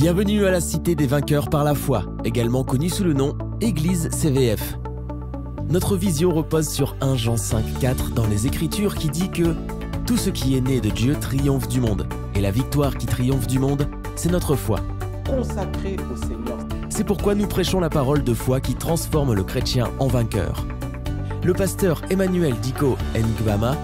Bienvenue à la Cité des Vainqueurs par la foi, également connue sous le nom Église CVF. Notre vision repose sur 1 Jean 5,4 dans les Écritures qui dit que « Tout ce qui est né de Dieu triomphe du monde, et la victoire qui triomphe du monde, c'est notre foi. » Consacré au Seigneur. C'est pourquoi nous prêchons la parole de foi qui transforme le chrétien en vainqueur. Le pasteur Emmanuel Diko Ngwama,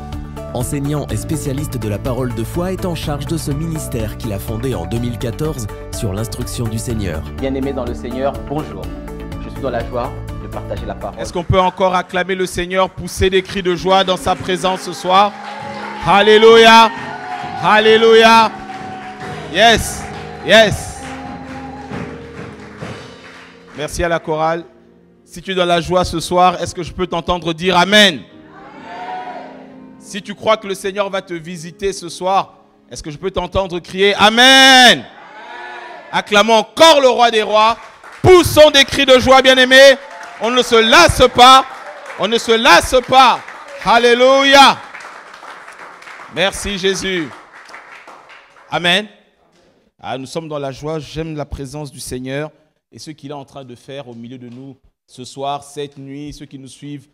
enseignant et spécialiste de la parole de foi, est en charge de ce ministère qu'il a fondé en 2014 sur l'instruction du Seigneur. Bien-aimés dans le Seigneur, bonjour. Je suis dans la joie de partager la parole. Est-ce qu'on peut encore acclamer le Seigneur, pousser des cris de joie dans sa présence ce soir? Alléluia! Alléluia! Yes! Yes! Merci à la chorale. Si tu es dans la joie ce soir, est-ce que je peux t'entendre dire Amen? Si tu crois que le Seigneur va te visiter ce soir, est-ce que je peux t'entendre crier Amen? Acclamons encore le roi des rois. Poussons des cris de joie, bien-aimés. On ne se lasse pas. On ne se lasse pas. Alléluia. Merci Jésus. Amen. Ah, nous sommes dans la joie. J'aime la présence du Seigneur et ce qu'il est en train de faire au milieu de nous ce soir, cette nuit, ceux qui nous suivent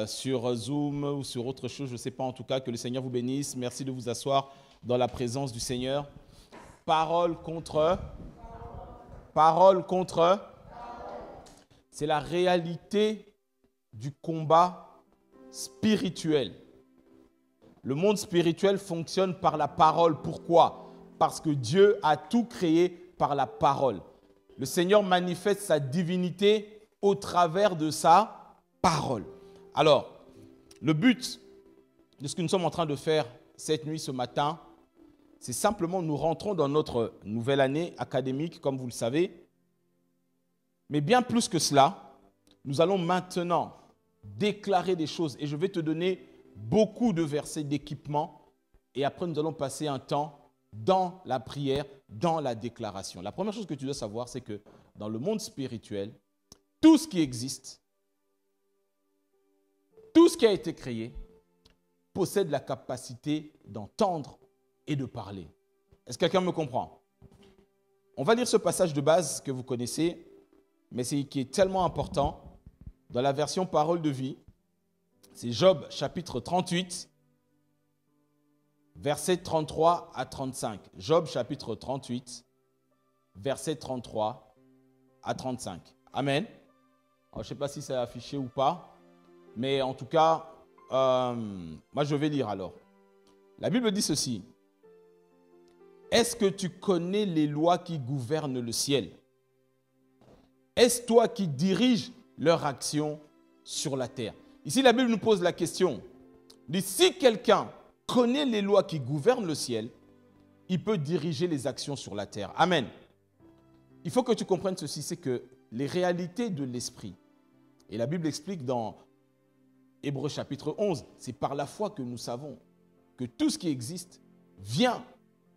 sur Zoom ou sur autre chose, je ne sais pas, en tout cas, que le Seigneur vous bénisse. Merci de vous asseoir dans la présence du Seigneur. Parole contre. C'est la réalité du combat spirituel. Le monde spirituel fonctionne par la parole. Pourquoi? Parce que Dieu a tout créé par la parole. Le Seigneur manifeste sa divinité au travers de sa parole. Alors, le but de ce que nous sommes en train de faire cette nuit, ce matin, c'est simplement nous rentrons dans notre nouvelle année académique, comme vous le savez. Mais bien plus que cela, nous allons maintenant déclarer des choses. Et je vais te donner beaucoup de versets d'équipement. Et après, nous allons passer un temps dans la prière, dans la déclaration. La première chose que tu dois savoir, c'est que dans le monde spirituel, tout ce qui existe, tout ce qui a été créé possède la capacité d'entendre et de parler. Est-ce que quelqu'un me comprend? On va lire ce passage de base que vous connaissez, mais qui est tellement important. Dans la version Parole de vie, c'est Job chapitre 38, versets 33 à 35. Job chapitre 38, versets 33 à 35. Amen. Alors, je ne sais pas si c'est affiché ou pas. Mais en tout cas, moi je vais lire alors. La Bible dit ceci. Est-ce que tu connais les lois qui gouvernent le ciel? Est-ce toi qui diriges leur action sur la terre? Ici, la Bible nous pose la question. Dit, si quelqu'un connaît les lois qui gouvernent le ciel, il peut diriger les actions sur la terre. Amen. Il faut que tu comprennes ceci, c'est que les réalités de l'esprit, et la Bible explique dans Hébreux chapitre 11, c'est par la foi que nous savons que tout ce qui existe vient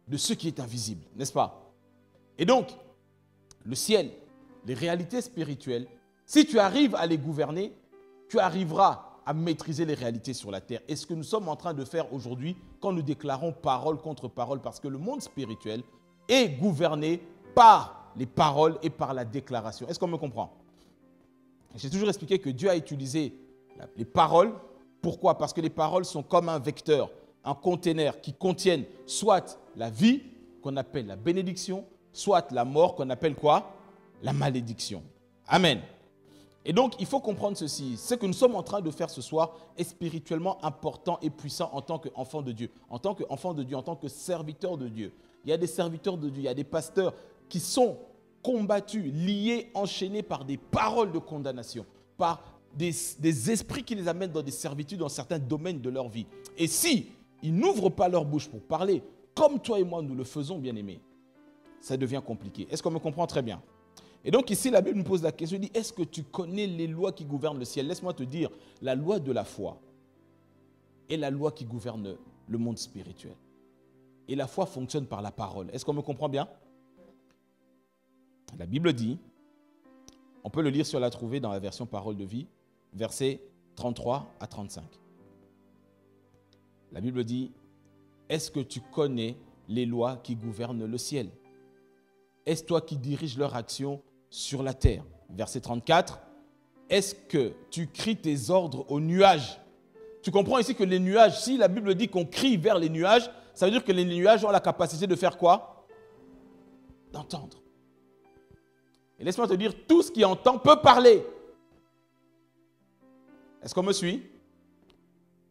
de ce qui est invisible, n'est-ce pas? Et donc, le ciel, les réalités spirituelles, si tu arrives à les gouverner, tu arriveras à maîtriser les réalités sur la terre. Et ce que nous sommes en train de faire aujourd'hui, quand nous déclarons parole contre parole, parce que le monde spirituel est gouverné par les paroles et par la déclaration. Est-ce qu'on me comprend? J'ai toujours expliqué que Dieu a utilisé les paroles. Pourquoi? Parce que les paroles sont comme un vecteur, un conteneur qui contiennent soit la vie, qu'on appelle la bénédiction, soit la mort, qu'on appelle quoi? La malédiction. Amen. Et donc, il faut comprendre ceci. Ce que nous sommes en train de faire ce soir est spirituellement important et puissant en tant qu'enfant de Dieu. En tant qu'enfant de Dieu, en tant que serviteur de Dieu. Il y a des serviteurs de Dieu, il y a des pasteurs qui sont combattus, liés, enchaînés par des paroles de condamnation, par des esprits qui les amènent dans des servitudes dans certains domaines de leur vie. Et si ils n'ouvrent pas leur bouche pour parler, comme toi et moi nous le faisons, bien-aimés, ça devient compliqué. Est-ce qu'on me comprend très bien? Et donc ici, la Bible nous pose la question, elle dit, est-ce que tu connais les lois qui gouvernent le ciel? Laisse-moi te dire, la loi de la foi est la loi qui gouverne le monde spirituel. Et la foi fonctionne par la parole. Est-ce qu'on me comprend bien? La Bible dit, on peut le lire sur la trouvée dans la version Parole de vie, versets 33 à 35. La Bible dit, est-ce que tu connais les lois qui gouvernent le ciel? est-ce toi qui diriges leur action sur la terre? Verset 34, est-ce que tu cries tes ordres aux nuages? Tu comprends ici que les nuages, si la Bible dit qu'on crie vers les nuages, ça veut dire que les nuages ont la capacité de faire quoi? D'entendre. Et laisse-moi te dire, tout ce qui entend peut parler. Est-ce qu'on me suit?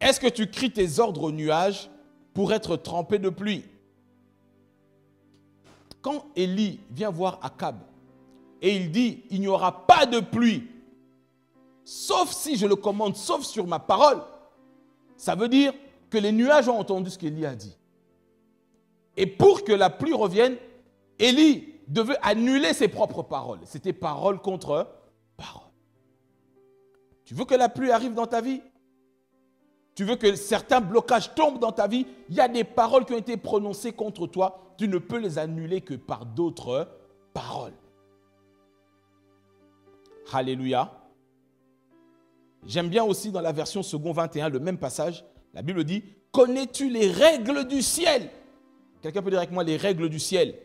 Est-ce que tu cries tes ordres aux nuages pour être trempé de pluie? Quand Élie vient voir Akab et il dit, il n'y aura pas de pluie, sauf si je le commande, sauf sur ma parole, ça veut dire que les nuages ont entendu ce qu'Élie a dit. Et pour que la pluie revienne, Élie devait annuler ses propres paroles. C'était parole contre parole. Tu veux que la pluie arrive dans ta vie? Tu veux que certains blocages tombent dans ta vie? Il y a des paroles qui ont été prononcées contre toi. Tu ne peux les annuler que par d'autres paroles. Alléluia. J'aime bien aussi dans la version second 21, le même passage, la Bible dit, connais-tu les règles du ciel? Quelqu'un peut dire avec moi les règles du ciel?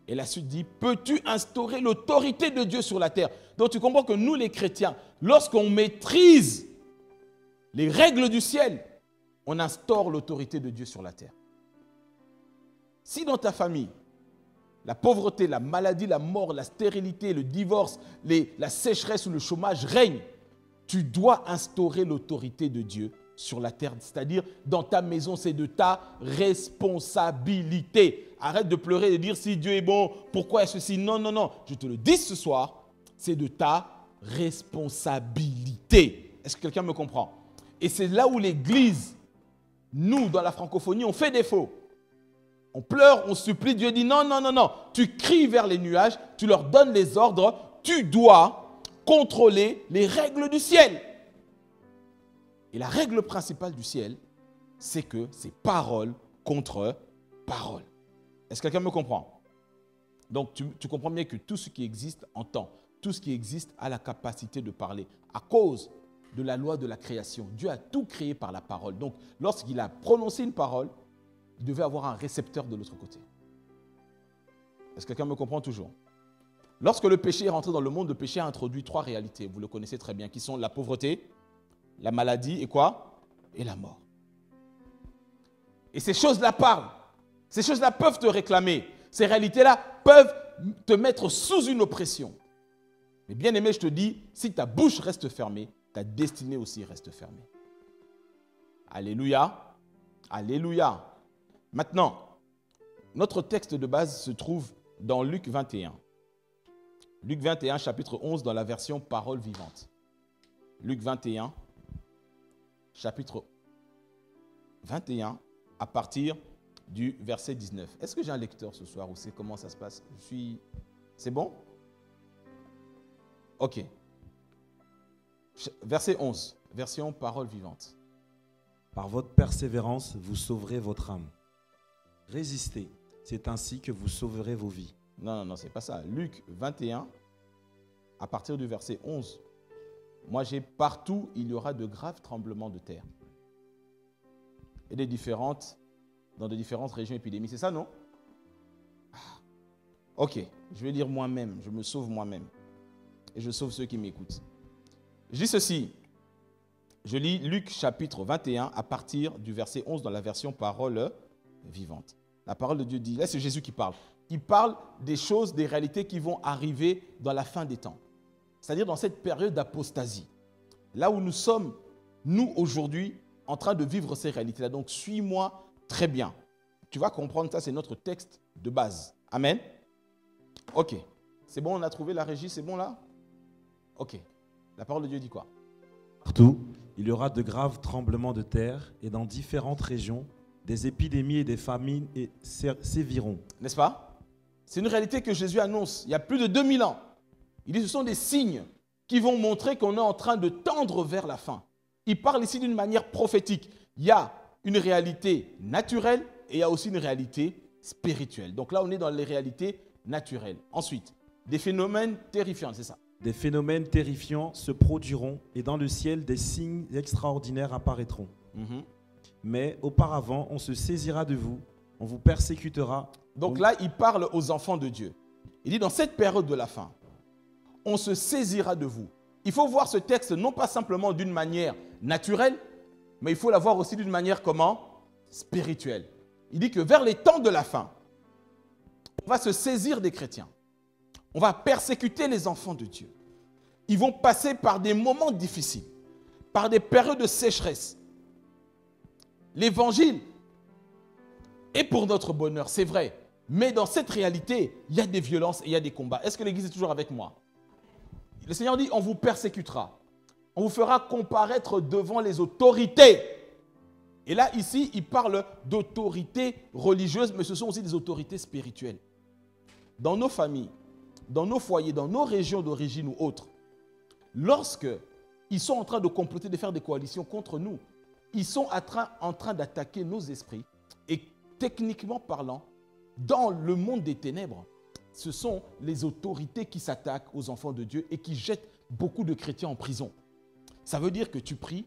Et la suite dit, peux-tu instaurer l'autorité de Dieu sur la terre? Donc tu comprends que nous les chrétiens, lorsqu'on maîtrise les règles du ciel, on instaure l'autorité de Dieu sur la terre. Si dans ta famille, la pauvreté, la maladie, la mort, la stérilité, le divorce, la sécheresse ou le chômage règnent, tu dois instaurer l'autorité de Dieu sur la terre. C'est-à-dire, dans ta maison, c'est de ta responsabilité. Arrête de pleurer et de dire si Dieu est bon, pourquoi est-ce ceci? Non, non, non. Je te le dis ce soir, c'est de ta responsabilité. Est-ce que quelqu'un me comprend? Et c'est là où l'Église, nous, dans la francophonie, on fait défaut. On pleure, on supplie, Dieu dit non, non, non, non. Tu cries vers les nuages, tu leur donnes les ordres, tu dois contrôler les règles du ciel. Et la règle principale du ciel, c'est que c'est parole contre parole. Est-ce que quelqu'un me comprend? Donc tu comprends bien que tout ce qui existe entend, tout ce qui existe a la capacité de parler. À cause de la loi de la création, Dieu a tout créé par la parole. Donc lorsqu'il a prononcé une parole, il devait avoir un récepteur de l'autre côté. Est-ce que quelqu'un me comprend toujours? Lorsque le péché est rentré dans le monde, le péché a introduit 3 réalités, vous le connaissez très bien, qui sont la pauvreté, la maladie et quoi? Et la mort. Et ces choses-là parlent. Ces choses-là peuvent te réclamer. Ces réalités-là peuvent te mettre sous une oppression. Mais bien aimé, je te dis, si ta bouche reste fermée, ta destinée aussi reste fermée. Alléluia. Alléluia. Maintenant, notre texte de base se trouve dans Luc 21. Luc 21, chapitre 11, dans la version Parole vivante. Luc 21, chapitre 21, à partir du verset 19. Est-ce que j'ai un lecteur ce soir ou c'est comment ça se passe? C'est bon? Ok. Verset 11, version Parole vivante. Par votre persévérance, vous sauverez votre âme. Résistez, c'est ainsi que vous sauverez vos vies. Non, non, non, c'est pas ça. Luc 21, à partir du verset 11. Moi, j'ai partout, il y aura de graves tremblements de terre. Et dans de différentes régions épidémies. C'est ça, non? Ok, je vais lire moi-même. Je me sauve moi-même. Et je sauve ceux qui m'écoutent. Je dis ceci. Je lis Luc chapitre 21 à partir du verset 11 dans la version Parole vivante. La parole de Dieu dit, là c'est Jésus qui parle. Il parle des choses, des réalités qui vont arriver dans la fin des temps. C'est-à-dire dans cette période d'apostasie. Là où nous sommes, nous aujourd'hui, en train de vivre ces réalités-là. Donc suis-moi très bien. Tu vas comprendre, ça c'est notre texte de base. Amen. Ok. C'est bon, on a trouvé la régie, c'est bon là? Ok. La parole de Dieu dit quoi? Partout, il y aura de graves tremblements de terre et dans différentes régions, des épidémies et des famines séviront. N'est-ce pas? C'est une réalité que Jésus annonce il y a plus de 2000 ans. Il dit que ce sont des signes qui vont montrer qu'on est en train de tendre vers la fin. Il parle ici d'une manière prophétique. Il y a une réalité naturelle et il y a aussi une réalité spirituelle. Donc là, on est dans les réalités naturelles. Ensuite, des phénomènes terrifiants, c'est ça? Des phénomènes terrifiants se produiront et dans le ciel, des signes extraordinaires apparaîtront. Mais auparavant, on se saisira de vous On vous persécutera. Donc là, il parle aux enfants de Dieu. Il dit, dans cette période de la fin, on se saisira de vous. Il faut voir ce texte non pas simplement d'une manière naturelle, mais il faut la voir aussi d'une manière comment? Spirituelle. Il dit que vers les temps de la fin, on va se saisir des chrétiens. On va persécuter les enfants de Dieu. Ils vont passer par des moments difficiles, par des périodes de sécheresse. L'évangile est pour notre bonheur, c'est vrai. Mais dans cette réalité, il y a des violences et il y a des combats. Est-ce que l'Église est toujours avec moi? Le Seigneur dit, on vous persécutera. On vous fera comparaître devant les autorités. Et là, ici, il parle d'autorités religieuses, mais ce sont aussi des autorités spirituelles. Dans nos familles, dans nos foyers, dans nos régions d'origine ou autres, lorsque ils sont en train de comploter, de faire des coalitions contre nous, ils sont en train d'attaquer nos esprits. Et techniquement parlant, dans le monde des ténèbres, ce sont les autorités qui s'attaquent aux enfants de Dieu et qui jettent beaucoup de chrétiens en prison. Ça veut dire que tu pries,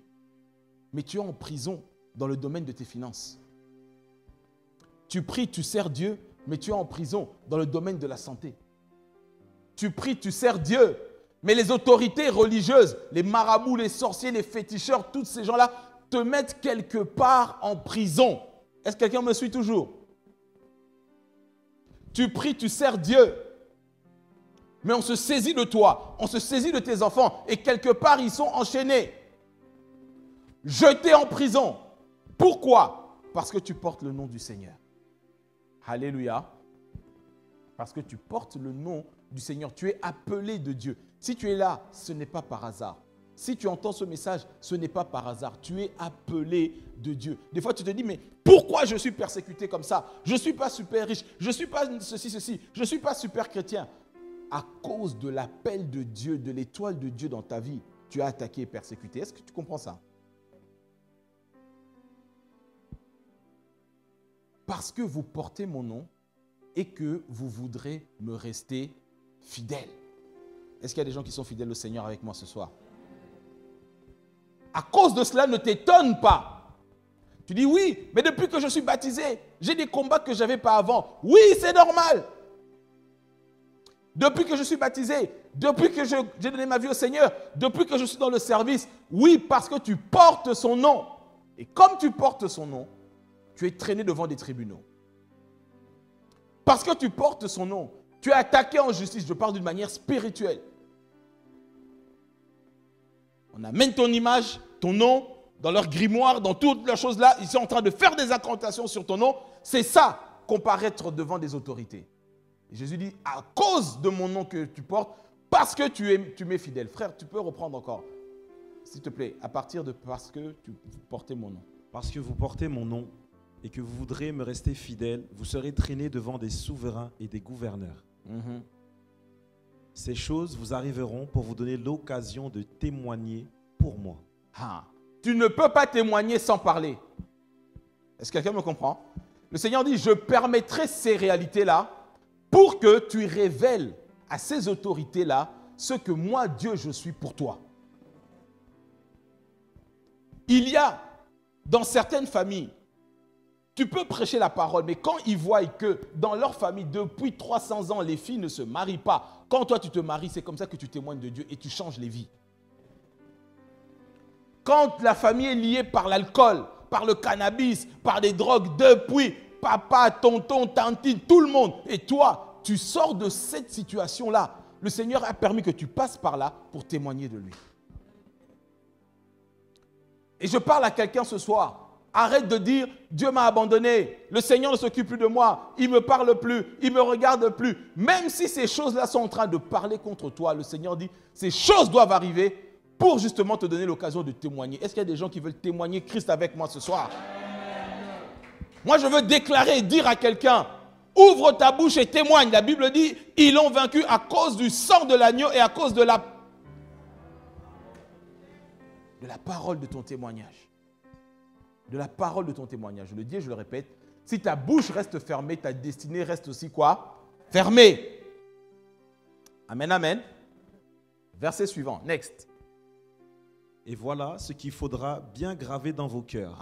mais tu es en prison dans le domaine de tes finances. Tu pries, tu sers Dieu, mais tu es en prison dans le domaine de la santé. Tu pries, tu sers Dieu, mais les autorités religieuses, les marabouts, les sorciers, les féticheurs, tous ces gens-là te mettent quelque part en prison. Est-ce que quelqu'un me suit toujours? Tu pries, tu sers Dieu, mais on se saisit de toi, on se saisit de tes enfants, et quelque part, ils sont enchaînés, jetés en prison. Pourquoi? Parce que tu portes le nom du Seigneur. Alléluia. Parce que tu portes le nom du Seigneur. Tu es appelé de Dieu. Si tu es là, ce n'est pas par hasard. Si tu entends ce message, ce n'est pas par hasard. Tu es appelé de Dieu. Des fois, tu te dis, mais pourquoi je suis persécuté comme ça? Je ne suis pas super riche. Je ne suis pas ceci. Je ne suis pas super chrétien. À cause de l'appel de Dieu, de l'étoile de Dieu dans ta vie, tu as attaqué et persécuté. Est-ce que tu comprends ça? Parce que vous portez mon nom et que vous voudrez me rester fidèle. Est-ce qu'il y a des gens qui sont fidèles au Seigneur avec moi ce soir? À cause de cela, ne t'étonne pas. Tu dis oui, mais depuis que je suis baptisé, j'ai des combats que je n'avais pas avant. Oui, c'est normal. Depuis que je suis baptisé, depuis que j'ai donné ma vie au Seigneur, depuis que je suis dans le service, oui, parce que tu portes son nom. Et comme tu portes son nom, tu es traîné devant des tribunaux. Parce que tu portes son nom, tu es attaqué en justice. Je parle d'une manière spirituelle. On amène ton image, ton nom, dans leur grimoire, dans toutes leurs choses là. Ils sont en train de faire des incantations sur ton nom. C'est ça, comparaître devant des autorités. Et Jésus dit, à cause de mon nom que tu portes, parce que tu m'es fidèle. Frère, tu peux reprendre encore, s'il te plaît, à partir de parce que tu portais mon nom. Parce que vous portez mon nom et que vous voudrez me rester fidèle, vous serez traînés devant des souverains et des gouverneurs. Ces choses vous arriveront pour vous donner l'occasion de témoigner pour moi. Ah, tu ne peux pas témoigner sans parler. Est-ce que quelqu'un me comprend? Le Seigneur dit, je permettrai ces réalités-là pour que tu révèles à ces autorités-là ce que moi, Dieu, je suis pour toi. Il y a, dans certaines familles, tu peux prêcher la parole, mais quand ils voient que dans leur famille, depuis 300 ans, les filles ne se marient pas, quand toi tu te maries, c'est comme ça que tu témoignes de Dieu et tu changes les vies. Quand la famille est liée par l'alcool, par le cannabis, par des drogues, depuis papa, tonton, tantine, tout le monde, et toi, tu sors de cette situation-là, le Seigneur a permis que tu passes par là pour témoigner de lui. Et je parle à quelqu'un ce soir. Arrête de dire, Dieu m'a abandonné, le Seigneur ne s'occupe plus de moi, il ne me parle plus, il ne me regarde plus. Même si ces choses-là sont en train de parler contre toi, le Seigneur dit, ces choses doivent arriver pour justement te donner l'occasion de témoigner. Est-ce qu'il y a des gens qui veulent témoigner Christ avec moi ce soir? Moi, je veux déclarer et dire à quelqu'un, ouvre ta bouche et témoigne. La Bible dit, ils l'ont vaincu à cause du sang de l'agneau et à cause de la parole de ton témoignage. De la parole de ton témoignage. Je le dis et je le répète, si ta bouche reste fermée, ta destinée reste aussi quoi? Fermée. Amen, amen. Verset suivant, next. Et voilà ce qu'il faudra bien graver dans vos cœurs.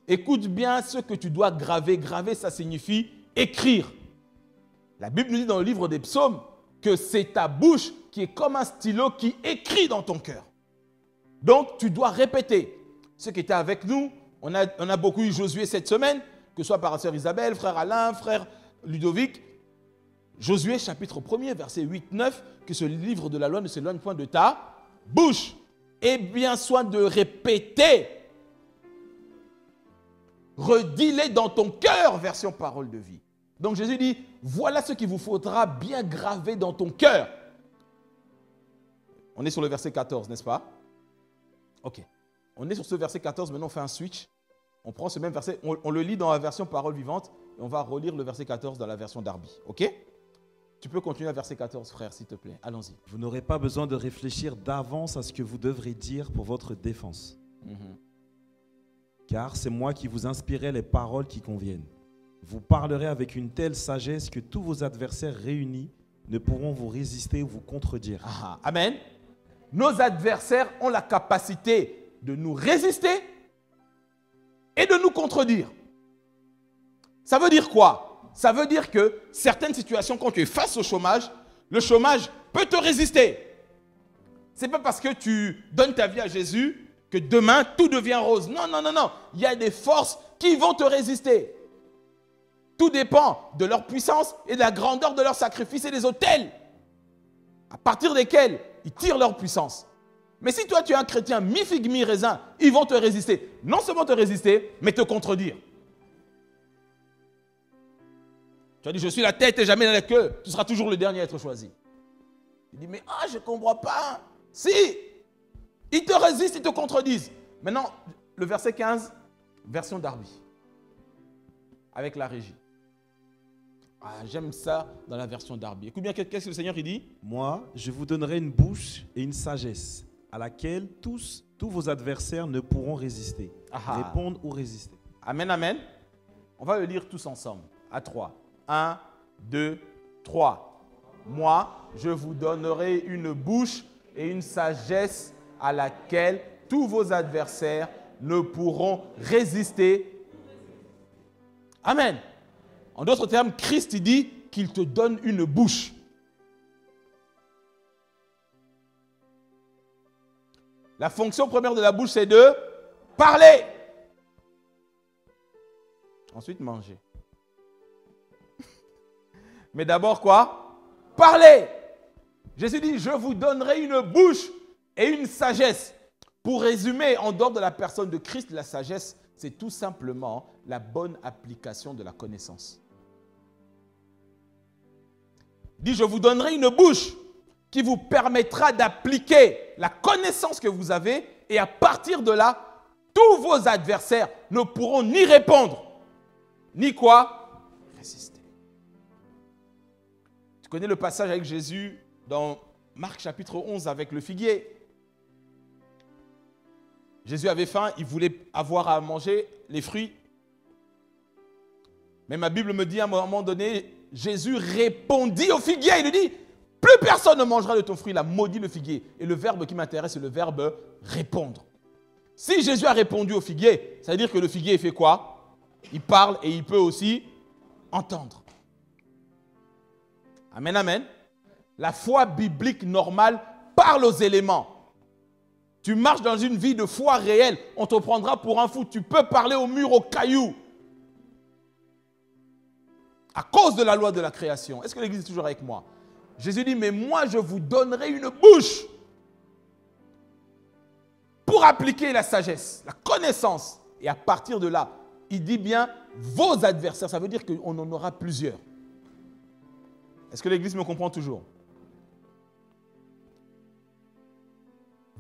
Écoute bien ce que tu dois graver. Graver, ça signifie écrire. La Bible nous dit dans le livre des psaumes que c'est ta bouche qui est comme un stylo qui écrit dans ton cœur. Donc, tu dois répéter. Ceux qui étaient avec nous, on a beaucoup eu Josué cette semaine, que ce soit par la sœur Isabelle, frère Alain, frère Ludovic. Josué, chapitre 1er, verset 8-9, que ce livre de la loi ne s'éloigne point de ta bouche. Aie bien soin de répéter. Redis-les dans ton cœur, version parole de vie. Donc Jésus dit, voilà ce qu'il vous faudra bien graver dans ton cœur. On est sur le verset 14, n'est-ce pas? Ok. On est sur ce verset 14, maintenant on fait un switch. On prend ce même verset, on le lit dans la version parole vivante et on va relire le verset 14 dans la version Darby. Ok? Tu peux continuer à verset 14, frère, s'il te plaît. Allons-y. Vous n'aurez pas besoin de réfléchir d'avance à ce que vous devrez dire pour votre défense. Car c'est moi qui vous inspirerai les paroles qui conviennent. Vous parlerez avec une telle sagesse que tous vos adversaires réunis ne pourront vous résister ou vous contredire. Amen. Nos adversaires ont la capacité de nous résister et de nous contredire. Ça veut dire quoi? Ça veut dire que certaines situations, quand tu es face au chômage, le chômage peut te résister. Ce n'est pas parce que tu donnes ta vie à Jésus que demain tout devient rose. Non, non, non, non. Il y a des forces qui vont te résister. Tout dépend de leur puissance et de la grandeur de leur sacrifice et des autels à partir desquels ils tirent leur puissance. Mais si toi tu es un chrétien mi-figue, mi-raisin, ils vont te résister. Non seulement te résister, mais te contredire. Tu as dit, je suis la tête et jamais la queue. Tu seras toujours le dernier à être choisi. Tu dis, mais je ne comprends pas. Si, ils te résistent, ils te contredisent. Maintenant, le verset 15, version Darby, avec la régie. J'aime ça dans la version Darby. Écoute bien, qu'est-ce que le Seigneur il dit? Moi, je vous donnerai une bouche et une sagesse à laquelle tous vos adversaires ne pourront résister, répondre ou résister. Amen, amen. On va le lire tous ensemble, à 3. 1, 2, 3. Moi, je vous donnerai une bouche et une sagesse à laquelle tous vos adversaires ne pourront résister. Amen. En d'autres termes, Christ dit qu'il te donne une bouche. La fonction première de la bouche, c'est de parler. Ensuite, manger. Mais d'abord quoi? Parler. Jésus dit, je vous donnerai une bouche et une sagesse. Pour résumer, en dehors de la personne de Christ, la sagesse, c'est tout simplement la bonne application de la connaissance. Il dit, je vous donnerai une bouche qui vous permettra d'appliquer la connaissance que vous avez et à partir de là, tous vos adversaires ne pourront ni répondre, ni quoi? Résister. Tu connais le passage avec Jésus dans Marc chapitre 11 avec le figuier. Jésus avait faim, il voulait avoir à manger les fruits. Mais ma Bible me dit à un moment donné, Jésus répondit au figuier. Il lui dit, plus personne ne mangera de ton fruit. Il a maudit le figuier. Et le verbe qui m'intéresse, c'est le verbe répondre. Si Jésus a répondu au figuier, ça veut dire que le figuier fait quoi? Il parle et il peut aussi entendre. Amen, amen. La foi biblique normale parle aux éléments. Tu marches dans une vie de foi réelle, on te prendra pour un fou. Tu peux parler au mur, aux cailloux. À cause de la loi de la création. Est-ce que l'Église est toujours avec moi? Jésus dit, mais moi je vous donnerai une bouche pour appliquer la sagesse, la connaissance. Et à partir de là, il dit bien vos adversaires. Ça veut dire qu'on en aura plusieurs. Est-ce que l'Église me comprend toujours?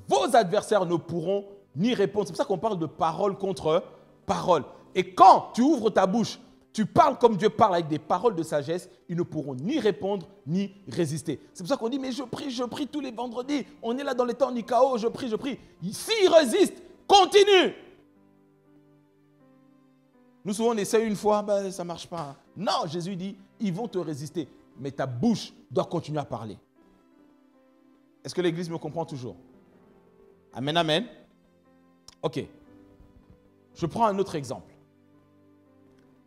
Vos adversaires ne pourront ni répondre. C'est pour ça qu'on parle de parole contre parole. Et quand tu ouvres ta bouche, tu parles comme Dieu parle avec des paroles de sagesse, ils ne pourront ni répondre ni résister. C'est pour ça qu'on dit, mais je prie tous les vendredis. On est là dans les temps d'Ikao, je prie. S'ils résistent, continue. Nous souvent on essaie une fois, ça ne marche pas. Non, Jésus dit, ils vont te résister. Mais ta bouche doit continuer à parler. Est-ce que l'Église me comprend toujours? Amen, amen. Ok. Je prends un autre exemple.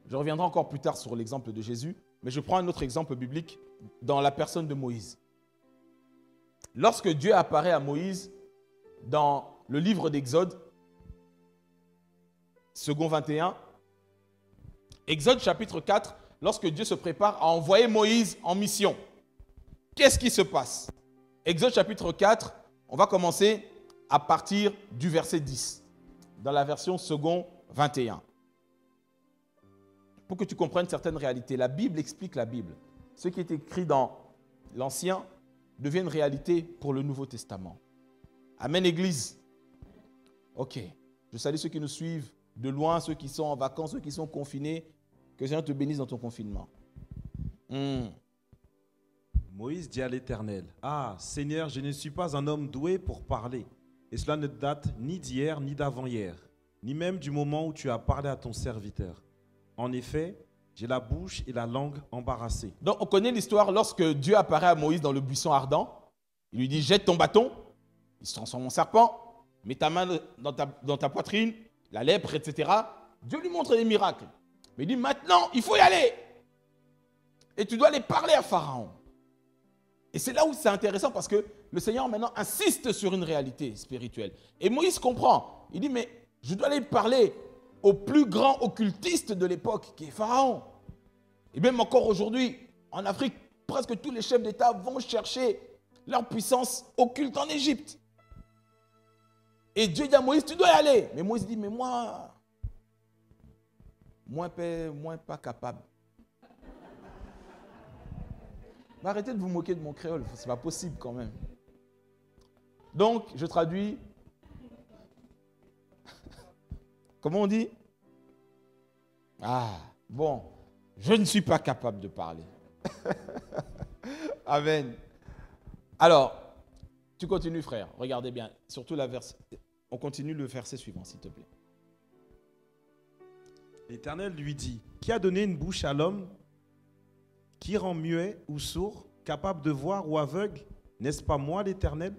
Je reviendrai encore plus tard sur l'exemple de Jésus, mais je prends un autre exemple biblique dans la personne de Moïse. Lorsque Dieu apparaît à Moïse dans le livre d'Exode, second 21, Exode chapitre 4, lorsque Dieu se prépare à envoyer Moïse en mission, qu'est-ce qui se passe? Exode chapitre 4, on va commencer à partir du verset 10, dans la version second 21. Pour que tu comprennes certaines réalités, la Bible explique la Bible. Ce qui est écrit dans l'Ancien devient une réalité pour le Nouveau Testament. Amen, Église. Ok. Je salue ceux qui nous suivent de loin, ceux qui sont en vacances, ceux qui sont confinés. Que le Seigneur te bénisse dans ton confinement. Moïse dit à l'Éternel, « Ah, Seigneur, je ne suis pas un homme doué pour parler, et cela ne date ni d'hier ni d'avant-hier, ni même du moment où tu as parlé à ton serviteur. En effet, j'ai la bouche et la langue embarrassées. » Donc, on connaît l'histoire lorsque Dieu apparaît à Moïse dans le buisson ardent. Il lui dit, jette ton bâton, il se transforme en serpent, mets ta main dans ta poitrine, la lèpre, etc. Dieu lui montre des miracles. Mais il dit, maintenant, il faut y aller. Et tu dois aller parler à Pharaon. Et c'est là où c'est intéressant parce que le Seigneur maintenant insiste sur une réalité spirituelle. Et Moïse comprend. Il dit, mais je dois aller parler au plus grand occultiste de l'époque, qui est Pharaon. Et même encore aujourd'hui, en Afrique, presque tous les chefs d'État vont chercher leur puissance occulte en Égypte. Et Dieu dit à Moïse, tu dois y aller. Mais Moïse dit, mais moi pas capable. Mais arrêtez de vous moquer de mon créole, c'est pas possible quand même. Donc, je traduis. Comment on dit? Ah, bon, je ne suis pas capable de parler. Amen. Alors, tu continues, frère. Regardez bien, surtout la verset. On continue le verset suivant, s'il te plaît. L'Éternel lui dit, « Qui a donné une bouche à l'homme? Qui rend muet ou sourd, capable de voir ou aveugle? N'est-ce pas moi, l'Éternel? »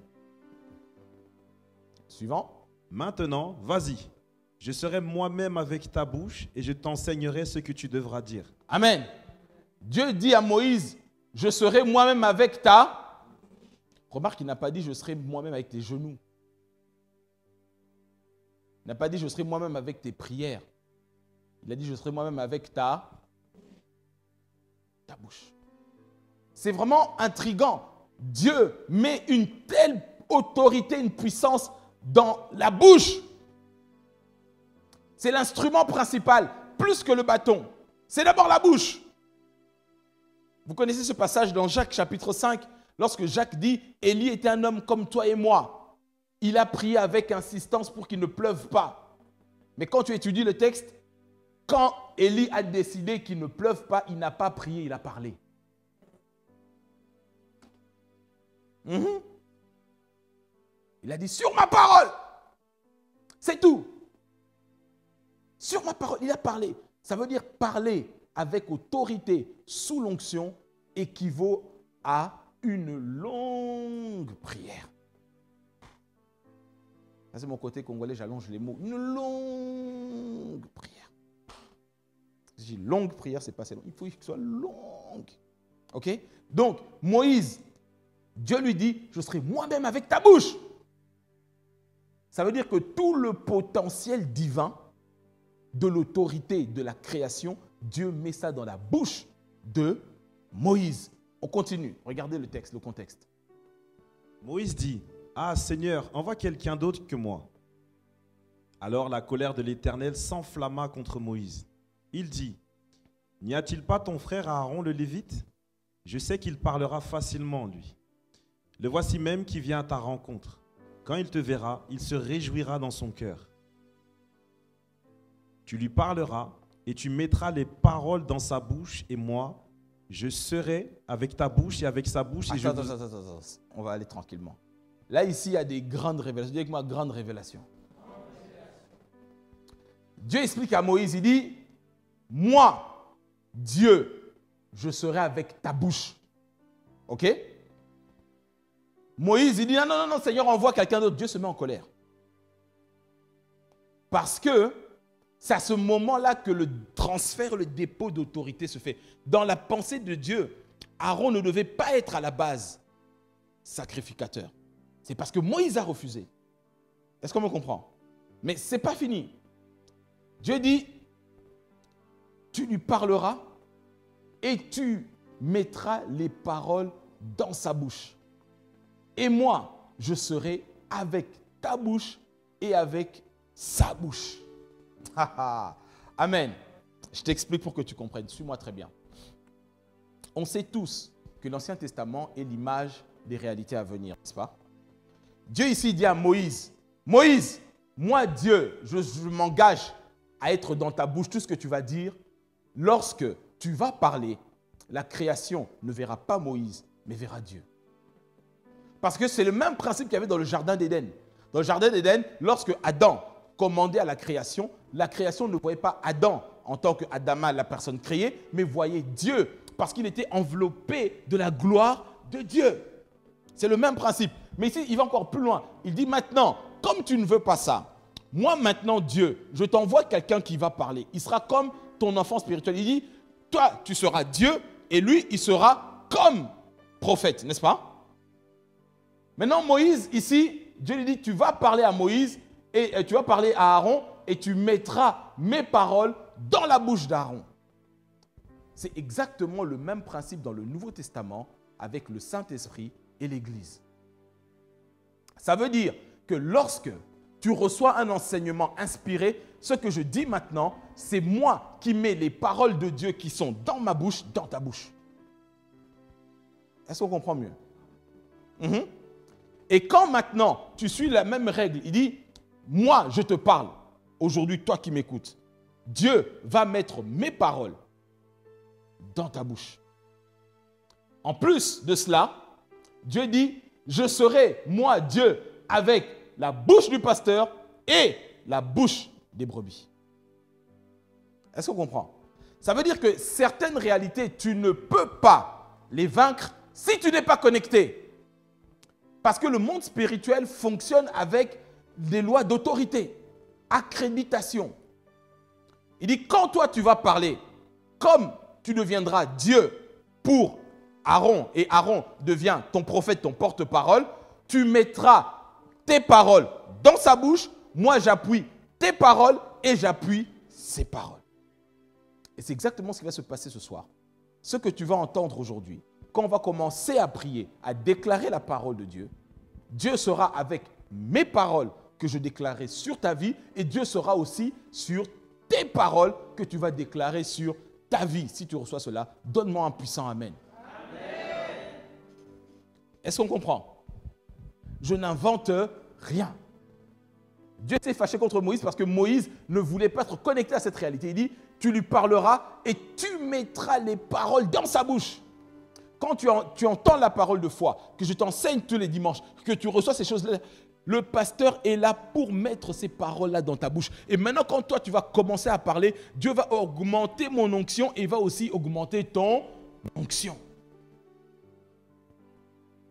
Suivant. Maintenant, vas-y. Je serai moi-même avec ta bouche et je t'enseignerai ce que tu devras dire. Amen. Dieu dit à Moïse, je serai moi-même avec ta... Remarque qu'il n'a pas dit, je serai moi-même avec tes genoux. Il n'a pas dit, je serai moi-même avec tes prières. Il a dit, je serai moi-même avec ta bouche. C'est vraiment intriguant. Dieu met une telle autorité, une puissance dans la bouche. C'est l'instrument principal, plus que le bâton. C'est d'abord la bouche. Vous connaissez ce passage dans Jacques chapitre 5, lorsque Jacques dit, Élie était un homme comme toi et moi. Il a prié avec insistance pour qu'il ne pleuve pas. Mais quand tu étudies le texte, quand Élie a décidé qu'il ne pleuve pas, il n'a pas prié, il a parlé. Il a dit, sur ma parole. C'est tout. Sur ma parole, il a parlé. Ça veut dire parler avec autorité sous l'onction équivaut à une longue prière. Ça, c'est mon côté congolais, j'allonge les mots. Une longue prière. Je dis longue prière, c'est pas assez long. Il faut que ce soit longue. Ok? Donc, Moïse, Dieu lui dit, je serai moi-même avec ta bouche. Ça veut dire que tout le potentiel divin de l'autorité de la création, Dieu met ça dans la bouche de Moïse. On continue. Regardez le texte, le contexte. Moïse dit, « Ah Seigneur, envoie quelqu'un d'autre que moi. » Alors la colère de l'Éternel s'enflamma contre Moïse. Il dit, « N'y a-t-il pas ton frère Aaron le Lévite? Je sais qu'il parlera facilement, lui. Le voici même qui vient à ta rencontre. Quand il te verra, il se réjouira dans son cœur. Tu lui parleras et tu mettras les paroles dans sa bouche et moi, je serai avec ta bouche et avec sa bouche. Attends. On va aller tranquillement. Là, ici, il y a des grandes révélations. Dis avec moi, grande révélation. Dieu explique à Moïse, il dit, moi, Dieu, je serai avec ta bouche. Ok? Moïse, il dit, non, Seigneur, envoie quelqu'un d'autre. Dieu se met en colère. Parce que C'est à ce moment-là que le transfert, le dépôt d'autorité se fait. Dans la pensée de Dieu, Aaron ne devait pas être à la base sacrificateur. C'est parce que Moïse a refusé. Est-ce qu'on me comprend? Mais ce n'est pas fini. Dieu dit, tu lui parleras et tu mettras les paroles dans sa bouche. Et moi, je serai avec ta bouche et avec sa bouche. Amen. Je t'explique pour que tu comprennes. Suis-moi très bien. On sait tous que l'Ancien Testament est l'image des réalités à venir, n'est-ce pas? Dieu ici dit à Moïse, Moïse, moi Dieu, je m'engage à être dans ta bouche tout ce que tu vas dire. Lorsque tu vas parler, la création ne verra pas Moïse, mais verra Dieu. Parce que c'est le même principe qu'il y avait dans le jardin d'Éden. Dans le jardin d'Éden, lorsque Adam commandait à la création ne voyait pas Adam en tant qu'Adama, la personne créée, mais voyait Dieu, parce qu'il était enveloppé de la gloire de Dieu. C'est le même principe. Mais ici, il va encore plus loin. Il dit maintenant, comme tu ne veux pas ça, moi maintenant Dieu, je t'envoie quelqu'un qui va parler. Il sera comme ton enfant spirituel. Il dit, toi tu seras Dieu et lui il sera comme prophète, n'est-ce pas? Maintenant Moïse ici, Dieu lui dit, tu vas parler à Moïse et tu vas parler à Aaron et tu mettras mes paroles dans la bouche d'Aaron. C'est exactement le même principe dans le Nouveau Testament avec le Saint-Esprit et l'Église. Ça veut dire que lorsque tu reçois un enseignement inspiré, ce que je dis maintenant, c'est moi qui mets les paroles de Dieu qui sont dans ma bouche, dans ta bouche. Est-ce qu'on comprend mieux? Et quand maintenant tu suis la même règle, il dit, moi je te parle, aujourd'hui toi qui m'écoutes, Dieu va mettre mes paroles dans ta bouche. En plus de cela, Dieu dit, je serai, moi, Dieu, avec la bouche du pasteur et la bouche des brebis. Est-ce qu'on comprend? Ça veut dire que certaines réalités, tu ne peux pas les vaincre si tu n'es pas connecté. Parce que le monde spirituel fonctionne avec des lois d'autorité, accréditation. Il dit, quand toi tu vas parler, comme tu deviendras Dieu pour Aaron, et Aaron devient ton prophète, ton porte-parole, tu mettras tes paroles dans sa bouche, moi j'appuie tes paroles et j'appuie ses paroles. Et c'est exactement ce qui va se passer ce soir. Ce que tu vas entendre aujourd'hui, quand on va commencer à prier, à déclarer la parole de Dieu, Dieu sera avec mes paroles que je déclarerai sur ta vie et Dieu sera aussi sur tes paroles que tu vas déclarer sur ta vie. Si tu reçois cela, donne-moi un puissant Amen. Est-ce qu'on comprend? Je n'invente rien. Dieu s'est fâché contre Moïse parce que Moïse ne voulait pas être connecté à cette réalité. Il dit, tu lui parleras et tu mettras les paroles dans sa bouche. Quand tu entends la parole de foi, que je t'enseigne tous les dimanches, que tu reçois ces choses-là, le pasteur est là pour mettre ces paroles-là dans ta bouche. Et maintenant, quand toi, tu vas commencer à parler, Dieu va augmenter mon onction et va aussi augmenter ton onction.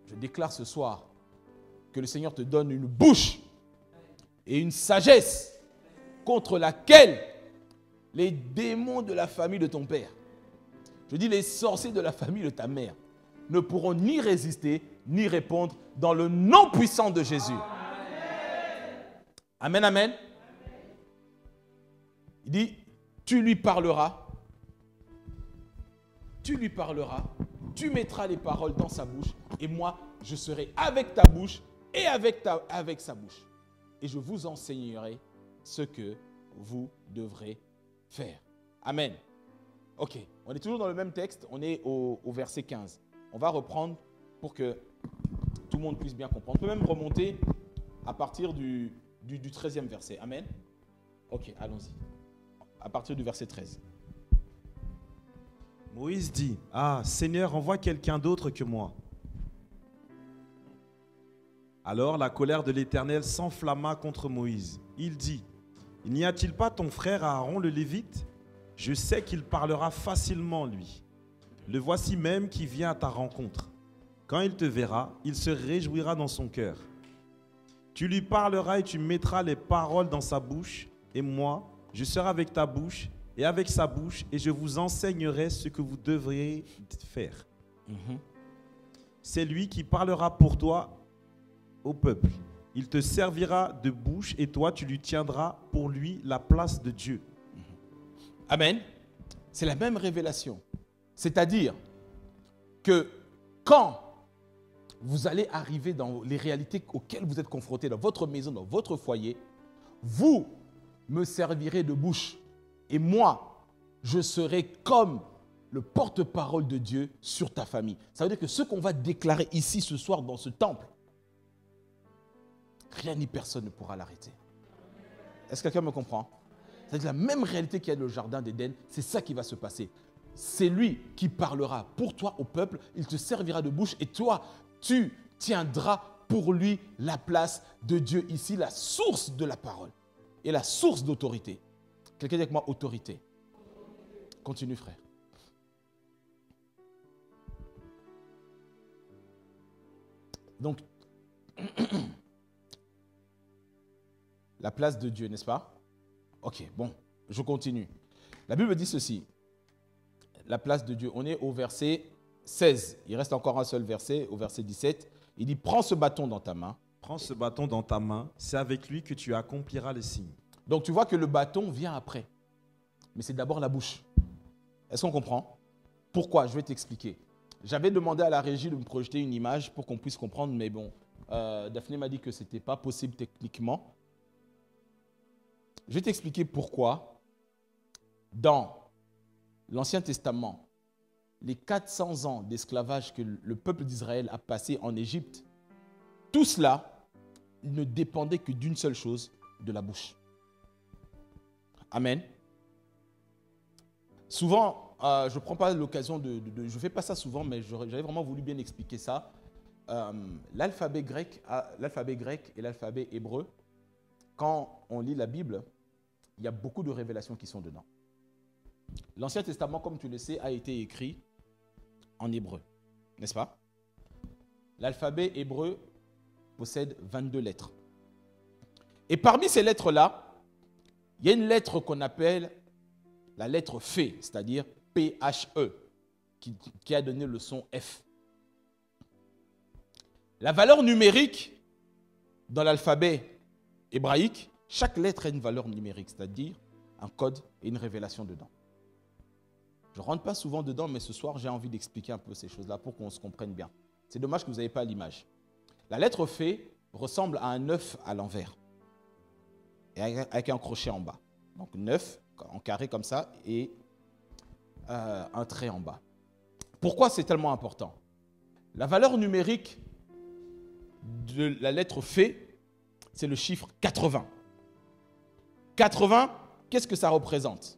Je déclare ce soir que le Seigneur te donne une bouche et une sagesse contre laquelle les démons de la famille de ton père, je dis les sorciers de la famille de ta mère, ne pourront ni résister ni répondre dans le nom puissant de Jésus. Amen, amen. Il dit, tu lui parleras, tu mettras les paroles dans sa bouche et moi, je serai avec ta bouche et avec sa bouche. Et je vous enseignerai ce que vous devrez faire. Amen. Ok, on est toujours dans le même texte, on est au verset 15. On va reprendre pour que tout le monde puisse bien comprendre. On peut même remonter à partir du 13e verset. Amen. Ok, allons-y. À partir du verset 13. Moïse dit, « Ah, Seigneur, envoie quelqu'un d'autre que moi. » Alors la colère de l'Éternel s'enflamma contre Moïse. Il dit, « N'y a-t-il pas ton frère Aaron le Lévite? Je sais qu'il parlera facilement, lui. Le voici même qui vient à ta rencontre. Quand il te verra, il se réjouira dans son cœur. Tu lui parleras et tu mettras les paroles dans sa bouche, et moi, Je serai avec ta bouche et avec sa bouche, et je vous enseignerai ce que vous devriez faire. C'est lui qui parlera pour toi au peuple. Il te servira de bouche et toi, tu lui tiendras pour lui la place de Dieu. Amen. C'est la même révélation. C'est-à-dire que quand vous allez arriver dans les réalités auxquelles vous êtes confrontés dans votre maison, dans votre foyer, vous me servirez de bouche. Et moi, je serai comme le porte-parole de Dieu sur ta famille. Ça veut dire que ce qu'on va déclarer ici ce soir dans ce temple, rien ni personne ne pourra l'arrêter. Est-ce que quelqu'un me comprend? C'est la même réalité qu'il y a dans le jardin d'Éden, c'est ça qui va se passer. C'est lui qui parlera pour toi au peuple, il te servira de bouche et toi, tu tiendras pour lui la place de Dieu ici, la source de la parole et la source d'autorité. Quelqu'un dit avec moi, autorité. Continue, frère. Donc, la place de Dieu, n'est-ce pas? Ok, bon, je continue. La Bible dit ceci. La place de Dieu, on est au verset 16. Il reste encore un seul verset, au verset 17. Il dit, prends ce bâton dans ta main. Prends ce bâton dans ta main, c'est avec lui que tu accompliras les signes. Donc tu vois que le bâton vient après. Mais c'est d'abord la bouche. Est-ce qu'on comprend? Pourquoi? Je vais t'expliquer. J'avais demandé à la régie de me projeter une image pour qu'on puisse comprendre, mais bon, Daphné m'a dit que ce n'était pas possible techniquement. Je vais t'expliquer pourquoi. Dans l'Ancien Testament, les 400 ans d'esclavage que le peuple d'Israël a passé en Égypte, tout cela ne dépendait que d'une seule chose, de la bouche. Amen. Souvent, je ne prends pas l'occasion je ne fais pas ça souvent, mais j'avais vraiment voulu bien expliquer ça. L'alphabet grec et l'alphabet hébreu, quand on lit la Bible, il y a beaucoup de révélations qui sont dedans. L'Ancien Testament, comme tu le sais, a été écrit en hébreu, n'est-ce pas? L'alphabet hébreu possède 22 lettres. Et parmi ces lettres-là, il y a une lettre qu'on appelle la lettre Ph, c'est-à-dire P-H-E, qui a donné le son F. La valeur numérique dans l'alphabet hébraïque, chaque lettre a une valeur numérique, c'est-à-dire un code et une révélation dedans. Je ne rentre pas souvent dedans, mais ce soir, j'ai envie d'expliquer un peu ces choses-là pour qu'on se comprenne bien. C'est dommage que vous n'avez pas l'image. La lettre Ph ressemble à un œuf à l'envers, et avec un crochet en bas. Donc 9 en carré comme ça et un trait en bas. Pourquoi c'est tellement important? La valeur numérique de la lettre Ph, c'est le chiffre 80. 80, qu'est-ce que ça représente?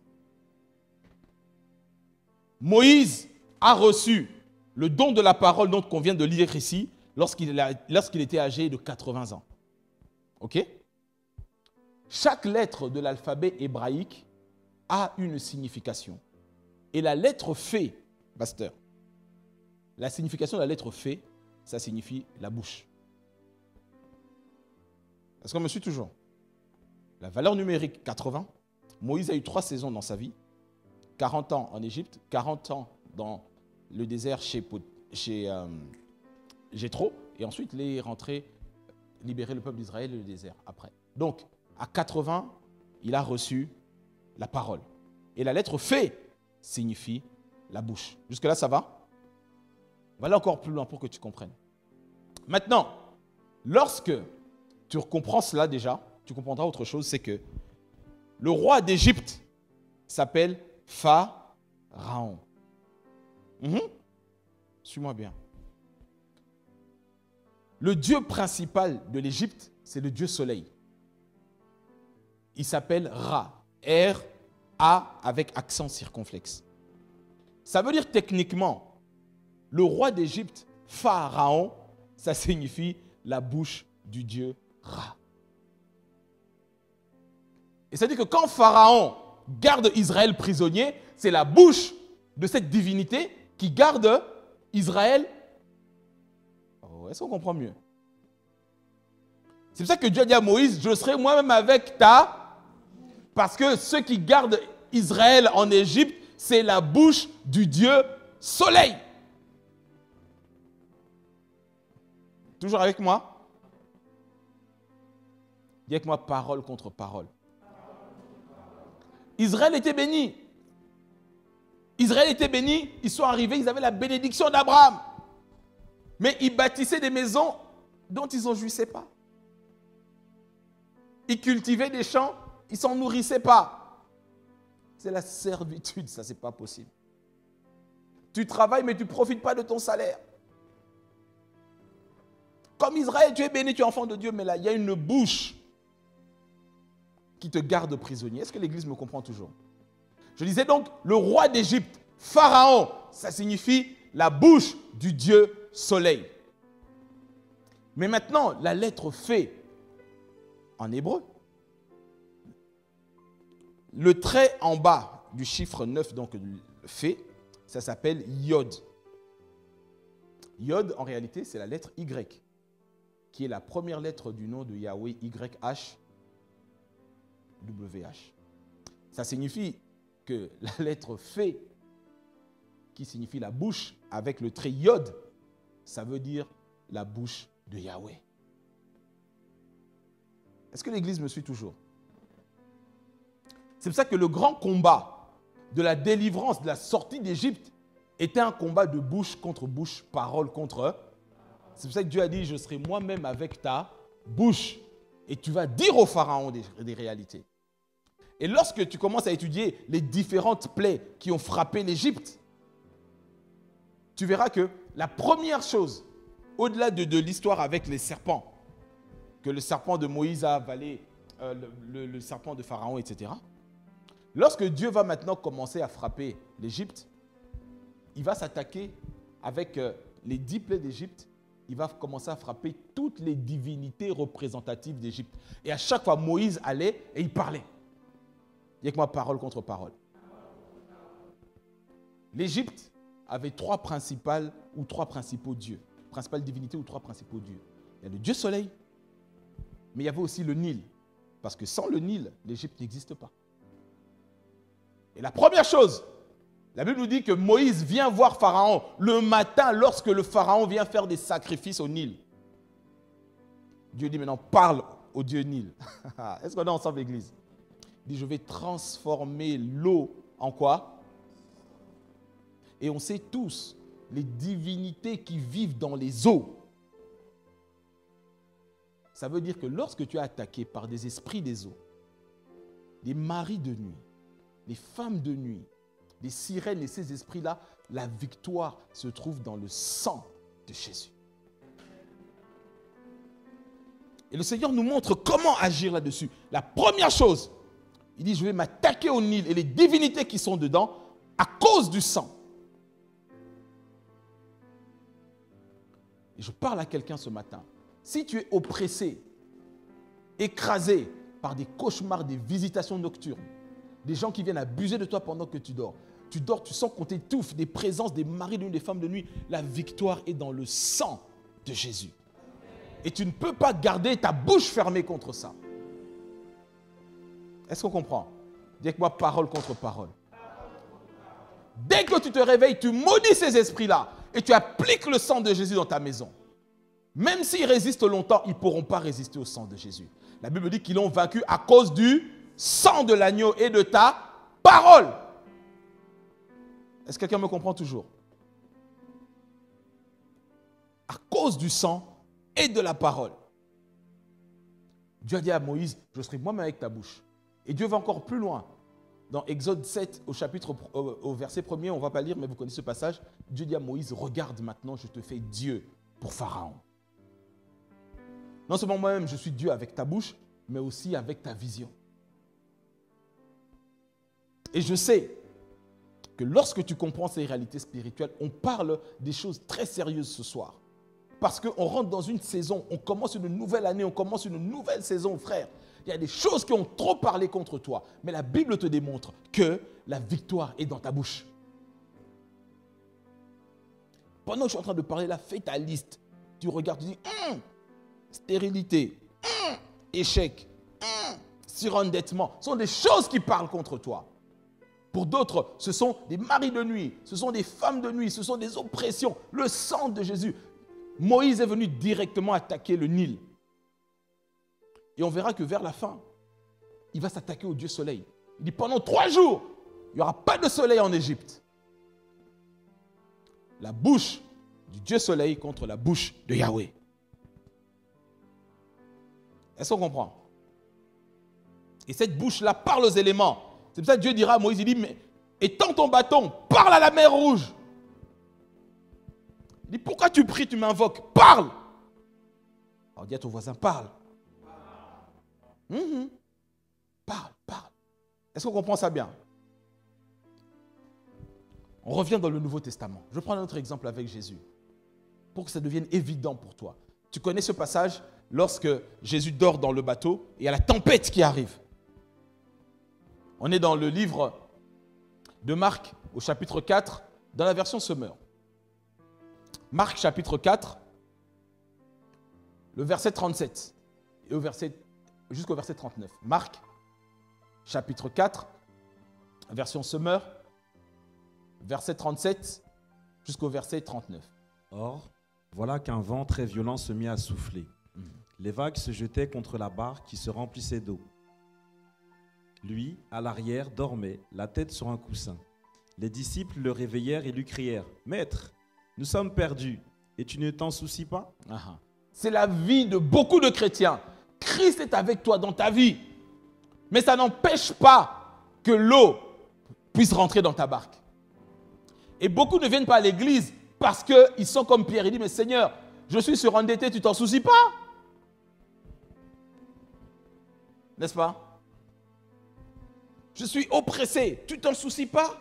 Moïse a reçu le don de la parole dont on vient de lire ici lorsqu'il était âgé de 80 ans. Ok? Chaque lettre de l'alphabet hébraïque a une signification. Et la lettre Ph, pasteur, la signification de la lettre Ph, ça signifie la bouche. Est-ce qu'on me suit toujours? La valeur numérique 80, Moïse a eu 3 saisons dans sa vie, 40 ans en Égypte, 40 ans dans le désert chez Jéthro, et ensuite il est rentré libérer le peuple d'Israël et le désert après. Donc, à 80, il a reçu la parole. Et la lettre Ph signifie la bouche. Jusque-là, ça va? On va aller encore plus loin pour que tu comprennes. Maintenant, lorsque tu comprends cela déjà, tu comprendras autre chose, c'est que le roi d'Égypte s'appelle Pharaon. Suis-moi bien. Le dieu principal de l'Égypte, c'est le dieu soleil. Il s'appelle Ra, R-A avec accent circonflexe. Ça veut dire techniquement, le roi d'Égypte, Pharaon, ça signifie la bouche du dieu Ra. Et ça veut dire que quand Pharaon garde Israël prisonnier, c'est la bouche de cette divinité qui garde Israël. Oh, est-ce qu'on comprend mieux? C'est pour ça que Dieu a dit à Moïse, je serai moi-même avec ta... Parce que ceux qui gardent Israël en Égypte, c'est la bouche du Dieu soleil. Toujours avec moi? Dis avec moi parole contre parole. Israël était béni. Israël était béni, ils sont arrivés, ils avaient la bénédiction d'Abraham. Mais ils bâtissaient des maisons dont ils n'en jouissaient pas. Ils cultivaient des champs, ils ne s'en nourrissaient pas. C'est la servitude, ça, c'est pas possible. Tu travailles, mais tu ne profites pas de ton salaire. Comme Israël, tu es béni, tu es enfant de Dieu, mais là, il y a une bouche qui te garde prisonnier. Est-ce que l'Église me comprend toujours? Je disais donc, le roi d'Égypte, Pharaon, ça signifie la bouche du Dieu soleil. Mais maintenant, la lettre Phé, en hébreu, le trait en bas du chiffre 9, donc Phé, ça s'appelle Yod. Yod, en réalité, c'est la lettre Y, qui est la première lettre du nom de Yahweh, YH, WH. Ça signifie que la lettre Phé, qui signifie la bouche, avec le trait Yod, ça veut dire la bouche de Yahweh. Est-ce que l'Église me suit toujours? C'est pour ça que le grand combat de la délivrance, de la sortie d'Égypte, était un combat de bouche contre bouche, parole contre. C'est pour ça que Dieu a dit, je serai moi-même avec ta bouche. Et tu vas dire au Pharaon des réalités. Et lorsque tu commences à étudier les différentes plaies qui ont frappé l'Égypte, tu verras que la première chose, au-delà de l'histoire avec les serpents, que le serpent de Moïse a avalé, le serpent de Pharaon, etc. Lorsque Dieu va maintenant commencer à frapper l'Égypte, il va s'attaquer avec les 10 plaies d'Égypte, il va commencer à frapper toutes les divinités représentatives d'Égypte. Et à chaque fois, Moïse allait et il parlait. Il y a que moi, parole contre parole. L'Égypte avait trois principaux dieux, principales divinités ou trois principaux dieux. Il y a le Dieu soleil, mais il y avait aussi le Nil. Parce que sans le Nil, l'Égypte n'existe pas. Et la première chose, la Bible nous dit que Moïse vient voir Pharaon le matin lorsque le Pharaon vient faire des sacrifices au Nil. Dieu dit maintenant, parle au Dieu Nil. Est-ce qu'on est ensemble, l'Église? Il dit, je vais transformer l'eau en quoi? Et on sait tous les divinités qui vivent dans les eaux. Ça veut dire que lorsque tu es attaqué par des esprits des eaux, des maris de nuit, des femmes de nuit, des sirènes et ces esprits-là, la victoire se trouve dans le sang de Jésus. Et le Seigneur nous montre comment agir là-dessus. La première chose, il dit, je vais m'attaquer au Nil et les divinités qui sont dedans à cause du sang. Et je parle à quelqu'un ce matin. Si tu es oppressé, écrasé par des cauchemars, des visitations nocturnes, des gens qui viennent abuser de toi pendant que tu dors, tu sens qu'on t'étouffe, des présences, des maris de nuit, des femmes de nuit, la victoire est dans le sang de Jésus. Et tu ne peux pas garder ta bouche fermée contre ça. Est-ce qu'on comprend? Dis avec moi parole contre parole. Dès que tu te réveilles, tu maudis ces esprits-là et tu appliques le sang de Jésus dans ta maison. Même s'ils résistent longtemps, ils ne pourront pas résister au sang de Jésus. La Bible dit qu'ils l'ont vaincu à cause du sang de l'agneau et de ta parole. Est-ce que quelqu'un me comprend toujours? À cause du sang et de la parole. Dieu a dit à Moïse, je serai moi-même avec ta bouche. Et Dieu va encore plus loin. Dans Exode 7, au verset 1er, on ne va pas lire, mais vous connaissez ce passage. Dieu dit à Moïse, regarde maintenant, je te fais Dieu pour Pharaon. Non seulement moi-même, je suis Dieu avec ta bouche, mais aussi avec ta vision. Et je sais que lorsque tu comprends ces réalités spirituelles, on parle des choses très sérieuses ce soir. Parce qu'on rentre dans une saison, on commence une nouvelle année, on commence une nouvelle saison, frère. Il y a des choses qui ont trop parlé contre toi. Mais la Bible te démontre que la victoire est dans ta bouche. Pendant que je suis en train de parler là, fais ta liste. Tu regardes, tu dis, stérilité, échec, surendettement. Ce sont des choses qui parlent contre toi. Pour d'autres, ce sont des maris de nuit, ce sont des femmes de nuit, ce sont des oppressions. Le sang de Jésus. Moïse est venu directement attaquer le Nil. Et on verra que vers la fin, il va s'attaquer au Dieu soleil. Il dit pendant 3 jours, il n'y aura pas de soleil en Égypte. La bouche du Dieu soleil contre la bouche de Yahweh. Est-ce qu'on comprend? Et cette bouche-là parle aux éléments. C'est pour ça que Dieu dira à Moïse, il dit, mais étends ton bâton, parle à la mer Rouge. Il dit, pourquoi tu pries, tu m'invoques? Parle. Alors dis à ton voisin, parle. Parle, parle. Est-ce qu'on comprend ça bien? On revient dans le Nouveau Testament. Je prends un autre exemple avec Jésus, pour que ça devienne évident pour toi. Tu connais ce passage lorsque Jésus dort dans le bateau et il y a la tempête qui arrive. On est dans le livre de Marc au chapitre 4, dans la version Summer. Marc chapitre 4, le verset 37 et jusqu'au verset 39. Marc chapitre 4, version Summer, verset 37 jusqu'au verset 39. Or, voilà qu'un vent très violent se mit à souffler. Les vagues se jetaient contre la barque qui se remplissait d'eau. Lui, à l'arrière, dormait, la tête sur un coussin. Les disciples le réveillèrent et lui crièrent « Maître, nous sommes perdus, et tu ne t'en soucies pas ?» C'est la vie de beaucoup de chrétiens. Christ est avec toi dans ta vie. Mais ça n'empêche pas que l'eau puisse rentrer dans ta barque. Et beaucoup ne viennent pas à l'église parce qu'ils sont comme Pierre. Il dit, mais Seigneur, je suis surendetté, tu t'en soucies pas? N'est-ce pas? Je suis oppressé, tu t'en soucies pas?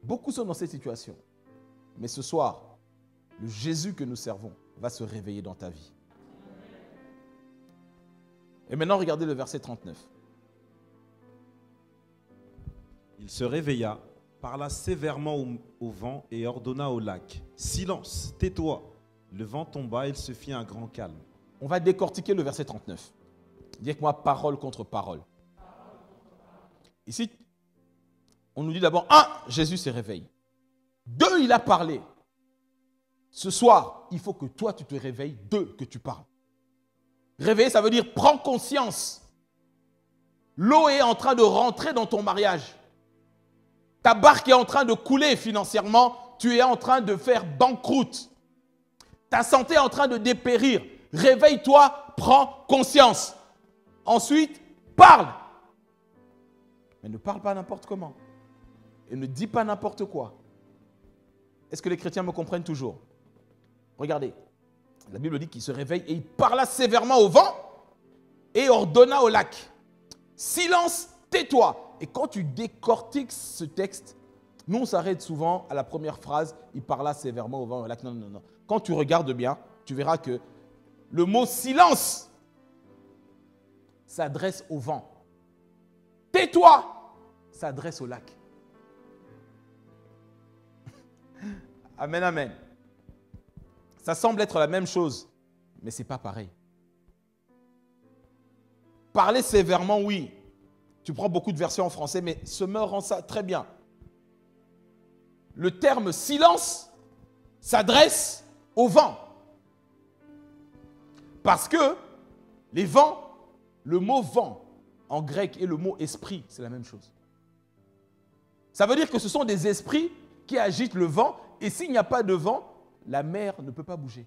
Beaucoup sont dans cette situation. Mais ce soir, le Jésus que nous servons va se réveiller dans ta vie. Et maintenant, regardez le verset 39. Il se réveilla, parla sévèrement au vent et ordonna au lac « Silence, tais-toi !» Le vent tomba et il se fit un grand calme. On va décortiquer le verset 39. Dis avec moi parole contre parole. Ici, on nous dit d'abord, 1, Jésus se réveille. 2, il a parlé. Ce soir, il faut que toi, tu te réveilles. 2, que tu parles. Réveiller, ça veut dire prends conscience. L'eau est en train de rentrer dans ton mariage. Ta barque est en train de couler financièrement. Tu es en train de faire banqueroute. Ta santé est en train de dépérir. Réveille-toi, prends conscience. Ensuite, parle. Mais ne parle pas n'importe comment. Et ne dis pas n'importe quoi. Est-ce que les chrétiens me comprennent toujours? Regardez. La Bible dit qu'il se réveille et il parla sévèrement au vent et ordonna au lac. Silence, tais-toi. Et quand tu décortiques ce texte, nous on s'arrête souvent à la première phrase, il parla sévèrement au vent et au lac. Non, non, non. Quand tu regardes bien, tu verras que le mot silence s'adresse au vent. Tais-toi s'adresse au lac. Amen, amen. Ça semble être la même chose, mais ce n'est pas pareil. Parler sévèrement, oui. Tu prends beaucoup de versions en français, mais Summer rend ça très bien. Le terme silence s'adresse au vent. Parce que les vents, le mot vent en grec et le mot esprit, c'est la même chose. Ça veut dire que ce sont des esprits qui agitent le vent, et s'il n'y a pas de vent, la mer ne peut pas bouger.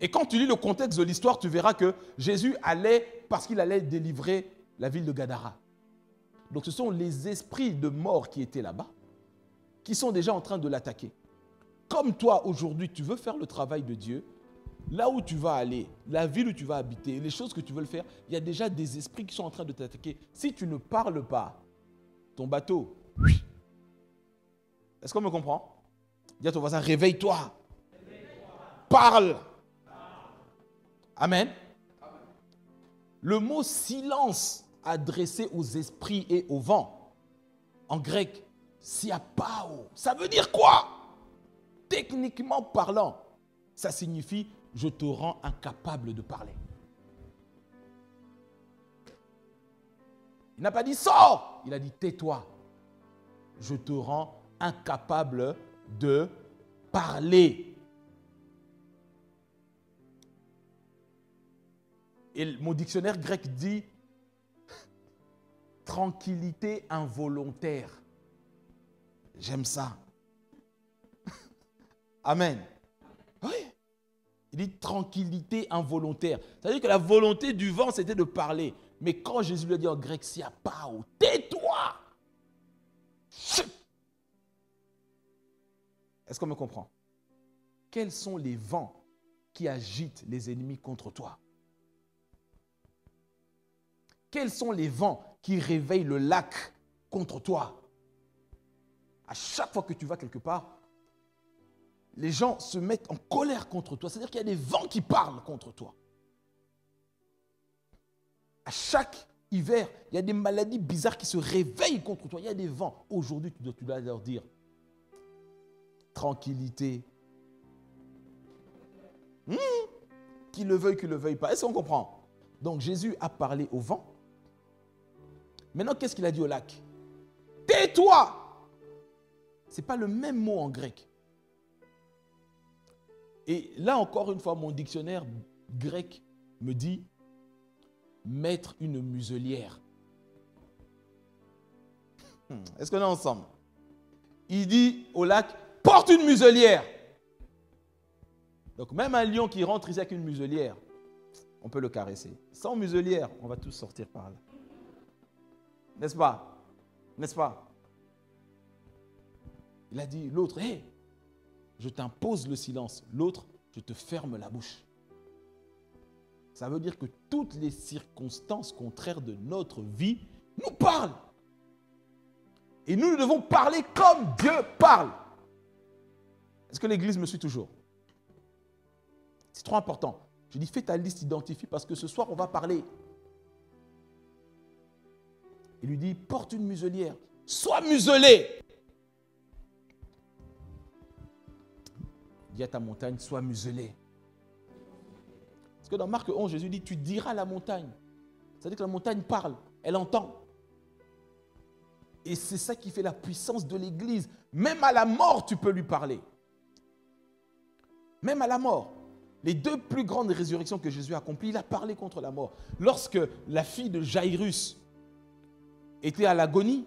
Et quand tu lis le contexte de l'histoire, tu verras que Jésus allait, parce qu'il allait délivrer la ville de Gadara. Donc ce sont les esprits de mort qui étaient là-bas, qui sont déjà en train de l'attaquer. Comme toi, aujourd'hui, tu veux faire le travail de Dieu, là où tu vas aller, la ville où tu vas habiter, les choses que tu veux faire, il y a déjà des esprits qui sont en train de t'attaquer. Si tu ne parles pas, ton bateau... Est-ce qu'on me comprend? Dis à ton voisin, réveille-toi. Parle. Amen. Le mot silence adressé aux esprits et au vent, en grec, siapao, ça veut dire quoi? Techniquement parlant, ça signifie je te rends incapable de parler. Il n'a pas dit sors, il a dit tais-toi. Je te rends incapable de parler. Et mon dictionnaire grec dit tranquillité involontaire. J'aime ça. Amen. Oui. Il dit tranquillité involontaire. C'est-à-dire que la volonté du vent, c'était de parler. Mais quand Jésus lui a dit en grec, siapao, tais-toi. Est-ce qu'on me comprend? Quels sont les vents qui agitent les ennemis contre toi? Quels sont les vents qui réveillent le lac contre toi? À chaque fois que tu vas quelque part, les gens se mettent en colère contre toi. C'est-à-dire qu'il y a des vents qui parlent contre toi. À chaque hiver, il y a des maladies bizarres qui se réveillent contre toi. Il y a des vents. Aujourd'hui, tu dois leur dire tranquillité. Qu'il le veuille pas. Est-ce qu'on comprend? Donc Jésus a parlé au vent. Maintenant, qu'est-ce qu'il a dit au lac? Tais-toi! Ce n'est pas le même mot en grec. Et là encore une fois, mon dictionnaire grec me dit mettre une muselière. Est-ce qu'on est ensemble? Il dit au lac, porte une muselière. Donc même un lion qui rentre ici avec une muselière, on peut le caresser. Sans muselière, on va tous sortir par là. N'est-ce pas? N'est-ce pas? Il a dit, l'autre, hé, je t'impose le silence. L'autre, je te ferme la bouche. Ça veut dire que toutes les circonstances contraires de notre vie nous parlent. Et nous devons parler comme Dieu parle. Est-ce que l'Église me suit toujours? C'est trop important. Je dis, fais ta liste, identifie, parce que ce soir, on va parler. Il lui dit, porte une muselière. Sois muselé. Dis à ta montagne, sois muselé. Parce que dans Marc 11, Jésus dit, tu diras à la montagne. C'est-à-dire que la montagne parle, elle entend. Et c'est ça qui fait la puissance de l'Église. Même à la mort, tu peux lui parler. Même à la mort. Les deux plus grandes résurrections que Jésus a accomplies, il a parlé contre la mort. Lorsque la fille de Jairus était à l'agonie,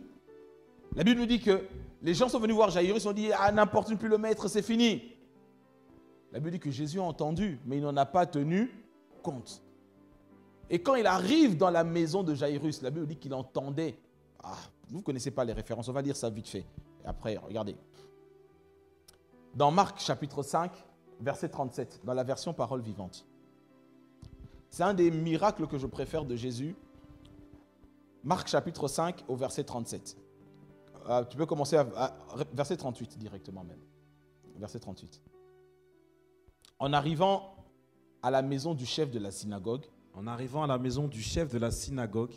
la Bible nous dit que les gens sont venus voir Jairus, ont dit, ah, n'importe plus le maître, c'est fini. La Bible dit que Jésus a entendu, mais il n'en a pas tenu compte. Et quand il arrive dans la maison de Jairus, la Bible dit qu'il entendait. Ah, vous ne connaissez pas les références, on va lire ça vite fait. Et après, regardez. Dans Marc chapitre 5, verset 37, dans la version parole vivante. C'est un des miracles que je préfère de Jésus. Marc chapitre 5 au verset 37. Tu peux commencer à verset 38 directement même. Verset 38. En arrivant à la maison du chef de la synagogue,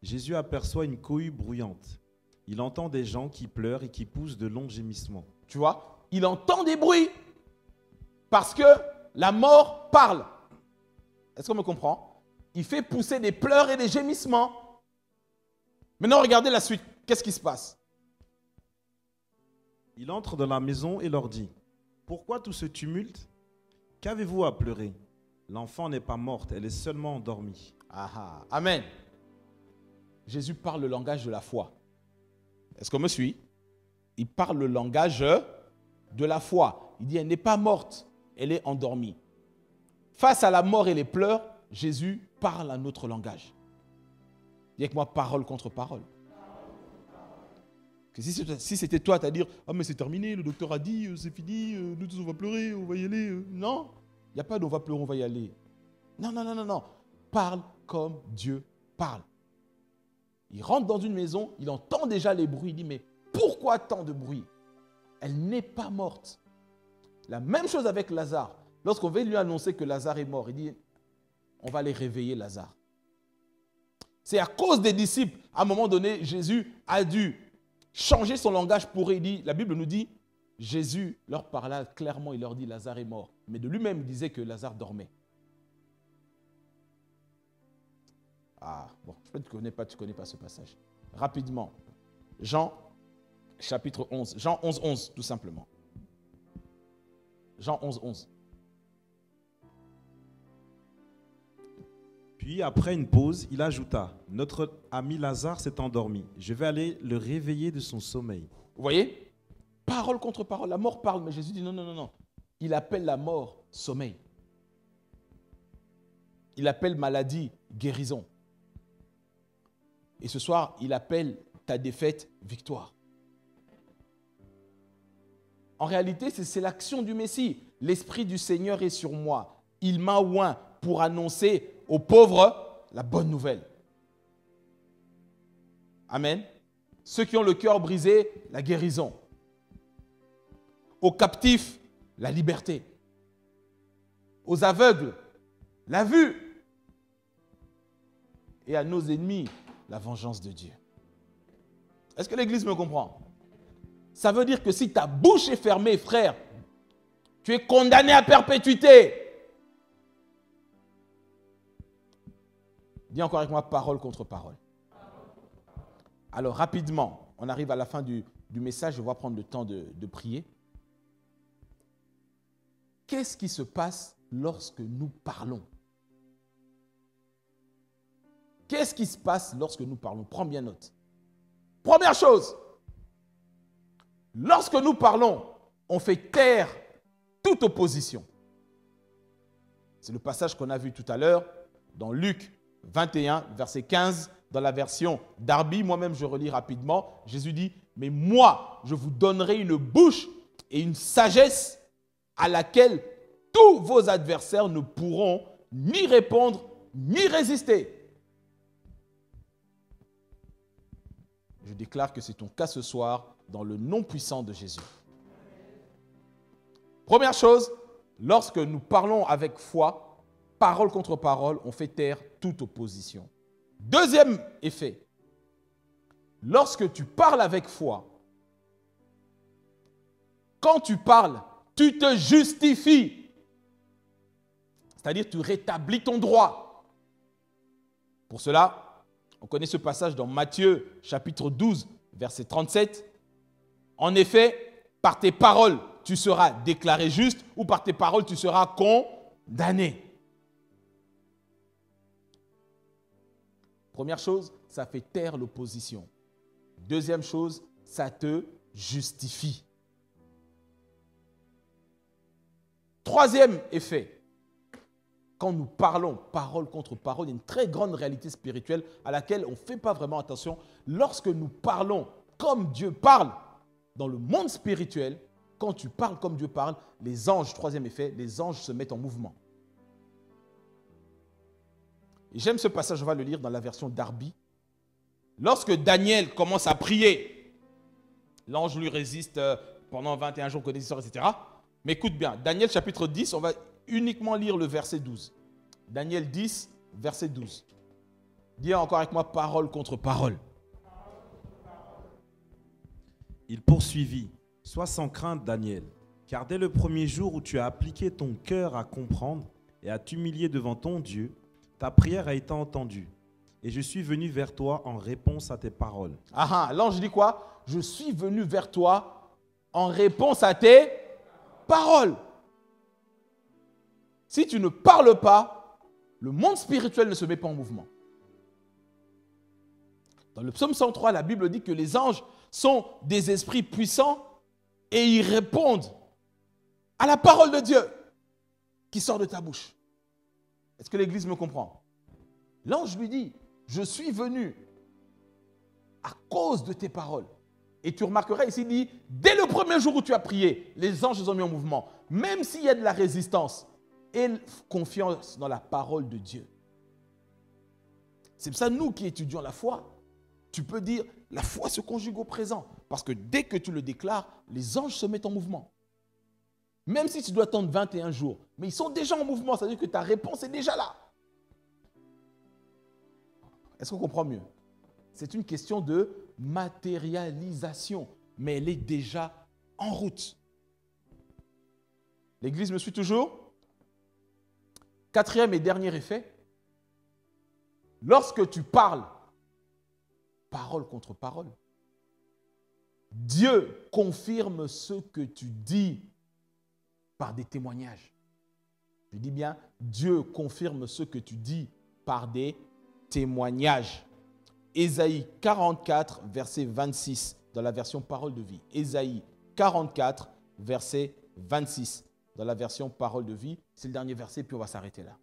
Jésus aperçoit une cohue bruyante. Il entend des gens qui pleurent et qui poussent de longs gémissements. Tu vois, il entend des bruits parce que la mort parle. Est-ce qu'on me comprend? Il fait pousser des pleurs et des gémissements. Maintenant, regardez la suite. Qu'est-ce qui se passe? Il entre dans la maison et leur dit, « Pourquoi tout ce tumulte? Qu'avez-vous à pleurer? L'enfant n'est pas morte, elle est seulement endormie. » Ah, amen. Jésus parle le langage de la foi. Est-ce qu'on me suit? Il parle le langage de la foi. Il dit, elle n'est pas morte, elle est endormie. Face à la mort et les pleurs, Jésus parle un autre langage. Dis avec moi, parole contre parole. Que si c'était toi, tu vas dire, ah mais c'est terminé, le docteur a dit, c'est fini, nous tous on va pleurer, on va y aller. Non, il n'y a pas d'on va pleurer, on va y aller. Non, non, non, non, non. Parle comme Dieu parle. Il rentre dans une maison, il entend déjà les bruits, il dit, mais pourquoi tant de bruit? Elle n'est pas morte. La même chose avec Lazare. Lorsqu'on veut lui annoncer que Lazare est mort, il dit, on va aller réveiller Lazare. C'est à cause des disciples, à un moment donné, Jésus a dû changer son langage pour eux. La Bible nous dit, Jésus leur parla clairement, il leur dit, Lazare est mort. mais de lui-même, il disait que Lazare dormait. Ah, bon, je peux que tu connais pas ce passage. Rapidement, Jean, chapitre 11. Jean 11, 11, tout simplement. Jean 11, 11. Puis, après une pause, il ajouta, « Notre ami Lazare s'est endormi. Je vais aller le réveiller de son sommeil. » Vous voyez? Parole contre parole. La mort parle, mais Jésus dit non, non, non, non. Il appelle la mort sommeil. Il appelle maladie guérison. Et ce soir, il appelle ta défaite victoire. En réalité, c'est l'action du Messie. L'Esprit du Seigneur est sur moi. Il m'a oint pour annoncer aux pauvres la bonne nouvelle. Amen. Ceux qui ont le cœur brisé, la guérison. Aux captifs, la liberté. Aux aveugles, la vue. Et à nos ennemis, la vengeance de Dieu. Est-ce que l'Église me comprend? Ça veut dire que si ta bouche est fermée, frère, tu es condamné à perpétuité. Dis encore avec moi, parole contre parole. Alors rapidement, on arrive à la fin du message, je vais prendre le temps de prier. Qu'est-ce qui se passe lorsque nous parlons? Qu'est-ce qui se passe lorsque nous parlons? Prends bien note. Première chose, lorsque nous parlons, on fait taire toute opposition. C'est le passage qu'on a vu tout à l'heure dans Luc 21, verset 15, dans la version Darby. Moi-même, je relis rapidement. Jésus dit, « Mais moi, je vous donnerai une bouche et une sagesse à laquelle tous vos adversaires ne pourront ni répondre, ni résister. » Je déclare que c'est ton cas ce soir dans le nom puissant de Jésus. Première chose, lorsque nous parlons avec foi, parole contre parole, on fait taire toute opposition. Deuxième effet, lorsque tu parles avec foi, quand tu parles, tu te justifies. C'est-à-dire tu rétablis ton droit. Pour cela, on connaît ce passage dans Matthieu chapitre 12, verset 37. En effet, par tes paroles, tu seras déclaré juste ou par tes paroles, tu seras condamné. Première chose, ça fait taire l'opposition. Deuxième chose, ça te justifie. Troisième effet, quand nous parlons parole contre parole, il y a une très grande réalité spirituelle à laquelle on ne fait pas vraiment attention. Lorsque nous parlons comme Dieu parle dans le monde spirituel, quand tu parles comme Dieu parle, les anges, troisième effet, les anges se mettent en mouvement. Et j'aime ce passage, on va le lire dans la version Darby. Lorsque Daniel commence à prier, l'ange lui résiste pendant 21 jours, connaisseur, etc. Mais écoute bien, Daniel chapitre 10, on va uniquement lire le verset 12. Daniel 10, verset 12. Dis encore avec moi, parole contre parole. Il poursuivit, « Sois sans crainte, Daniel, car dès le premier jour où tu as appliqué ton cœur à comprendre et à t'humilier devant ton Dieu, ta prière a été entendue, et je suis venu vers toi en réponse à tes paroles. » Ah, l'ange dit quoi? Je suis venu vers toi en réponse à tes paroles. Si tu ne parles pas, le monde spirituel ne se met pas en mouvement. Dans le psaume 103, la Bible dit que les anges sont des esprits puissants et ils répondent à la parole de Dieu qui sort de ta bouche. Est-ce que l'Église me comprend? L'ange lui dit, je suis venu à cause de tes paroles. Et tu remarqueras ici, il dit, dès le premier jour où tu as prié, les anges se sont mis en mouvement. Même s'il y a de la résistance, et confiance dans la parole de Dieu. C'est pour ça, nous qui étudions la foi, tu peux dire, la foi se conjugue au présent. Parce que dès que tu le déclares, les anges se mettent en mouvement. Même si tu dois attendre 21 jours, mais ils sont déjà en mouvement, c'est-à-dire que ta réponse est déjà là. Est-ce qu'on comprend mieux? C'est une question de matérialisation, mais elle est déjà en route. L'Église me suit toujours? Quatrième et dernier effet. Lorsque tu parles, parole contre parole, Dieu confirme ce que tu dis par des témoignages. Je dis bien, Dieu confirme ce que tu dis par des témoignages. Ésaïe 44, verset 26, dans la version Parole de vie. Ésaïe 44, verset 26, dans la version Parole de vie. C'est le dernier verset, puis on va s'arrêter là.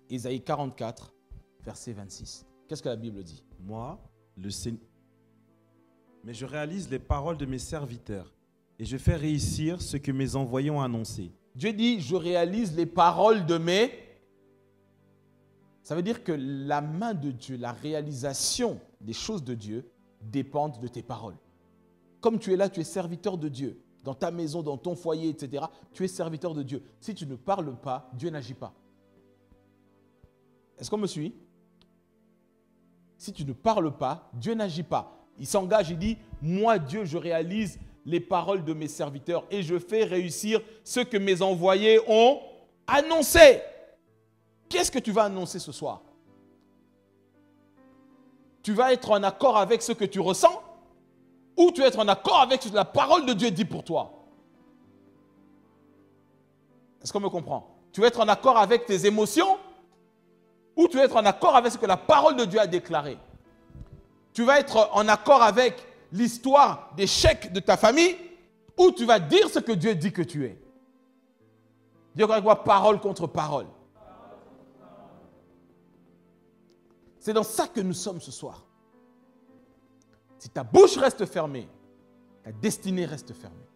Ésaïe 44, verset 26. Qu'est-ce que la Bible dit? Moi, le Seigneur. Mais je réalise les paroles de mes serviteurs et je fais réussir ce que mes envoyés ont annoncé. Dieu dit, je réalise les paroles de mes... Ça veut dire que la main de Dieu, la réalisation des choses de Dieu dépendent de tes paroles. Comme tu es là, tu es serviteur de Dieu. Dans ta maison, dans ton foyer, etc. Tu es serviteur de Dieu. Si tu ne parles pas, Dieu n'agit pas. Est-ce qu'on me suit? Si tu ne parles pas, Dieu n'agit pas. Il s'engage, il dit, moi Dieu, je réalise les paroles de mes serviteurs et je fais réussir ce que mes envoyés ont annoncé. Qu'est-ce que tu vas annoncer ce soir? Tu vas être en accord avec ce que tu ressens ou tu vas être en accord avec ce que la parole de Dieu dit pour toi? Est-ce qu'on me comprend? Tu vas être en accord avec tes émotions ou tu vas être en accord avec ce que la parole de Dieu a déclaré? Tu vas être en accord avec l'histoire d'échec de ta famille ou tu vas dire ce que Dieu dit que tu es? Dieu avec moi, parole contre parole. C'est dans ça que nous sommes ce soir. Si ta bouche reste fermée, ta destinée reste fermée.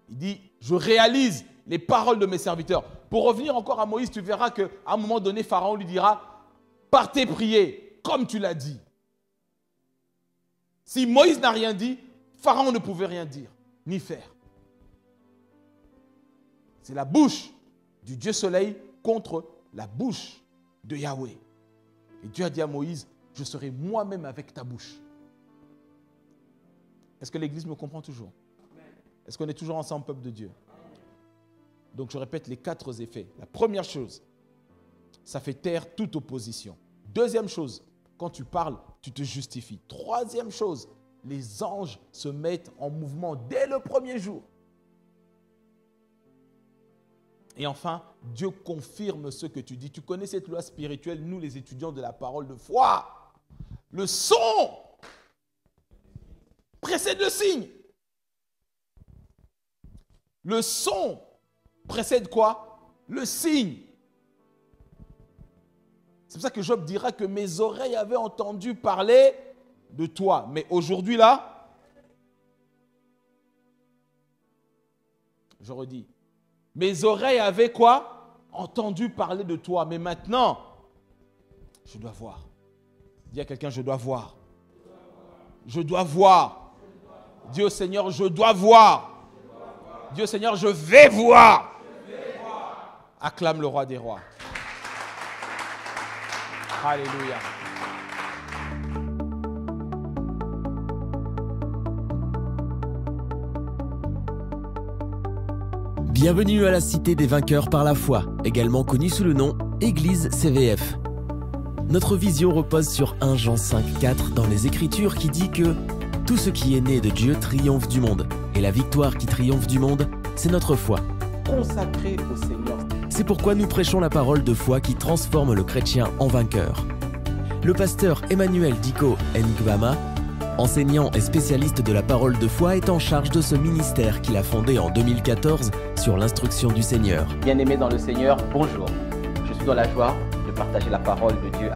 Il dit, je réalise les paroles de mes serviteurs. Pour revenir encore à Moïse, tu verras qu'à un moment donné, Pharaon lui dira, partez prier, comme tu l'as dit. Si Moïse n'a rien dit, Pharaon ne pouvait rien dire, ni faire. C'est la bouche du Dieu Soleil contre la bouche de Yahweh. Et Dieu a dit à Moïse, je serai moi-même avec ta bouche. Est-ce que l'Église me comprend toujours? Est-ce qu'on est toujours ensemble, peuple de Dieu? Donc je répète les 4 effets. La première chose, ça fait taire toute opposition. Deuxième chose, quand tu parles, tu te justifies. Troisième chose, les anges se mettent en mouvement dès le premier jour. Et enfin, Dieu confirme ce que tu dis. Tu connais cette loi spirituelle, nous les étudiants de la parole de foi. Le son précède le signe. Le son précède quoi? Le signe. C'est pour ça que Job dira que mes oreilles avaient entendu parler de toi. Mais aujourd'hui là, je redis, mes oreilles avaient quoi? Entendu parler de toi. Mais maintenant, je dois voir. Dis à quelqu'un, je dois voir. Je dois voir. Dis au Seigneur, je dois voir. Dis au Seigneur, je vais voir. Acclame le roi des rois. Alléluia. Bienvenue à la Cité des vainqueurs par la foi, également connue sous le nom Église CVF. Notre vision repose sur 1 Jean 5,4 dans les Écritures qui dit que tout ce qui est né de Dieu triomphe du monde. Et la victoire qui triomphe du monde, c'est notre foi. Consacré au Seigneur. C'est pourquoi nous prêchons la parole de foi qui transforme le chrétien en vainqueur. Le pasteur Emmanuel Diko Ngbama, enseignant et spécialiste de la parole de foi, est en charge de ce ministère qu'il a fondé en 2014 sur l'instruction du Seigneur. Bien-aimés dans le Seigneur, bonjour. Je suis dans la joie de partager la parole de Dieu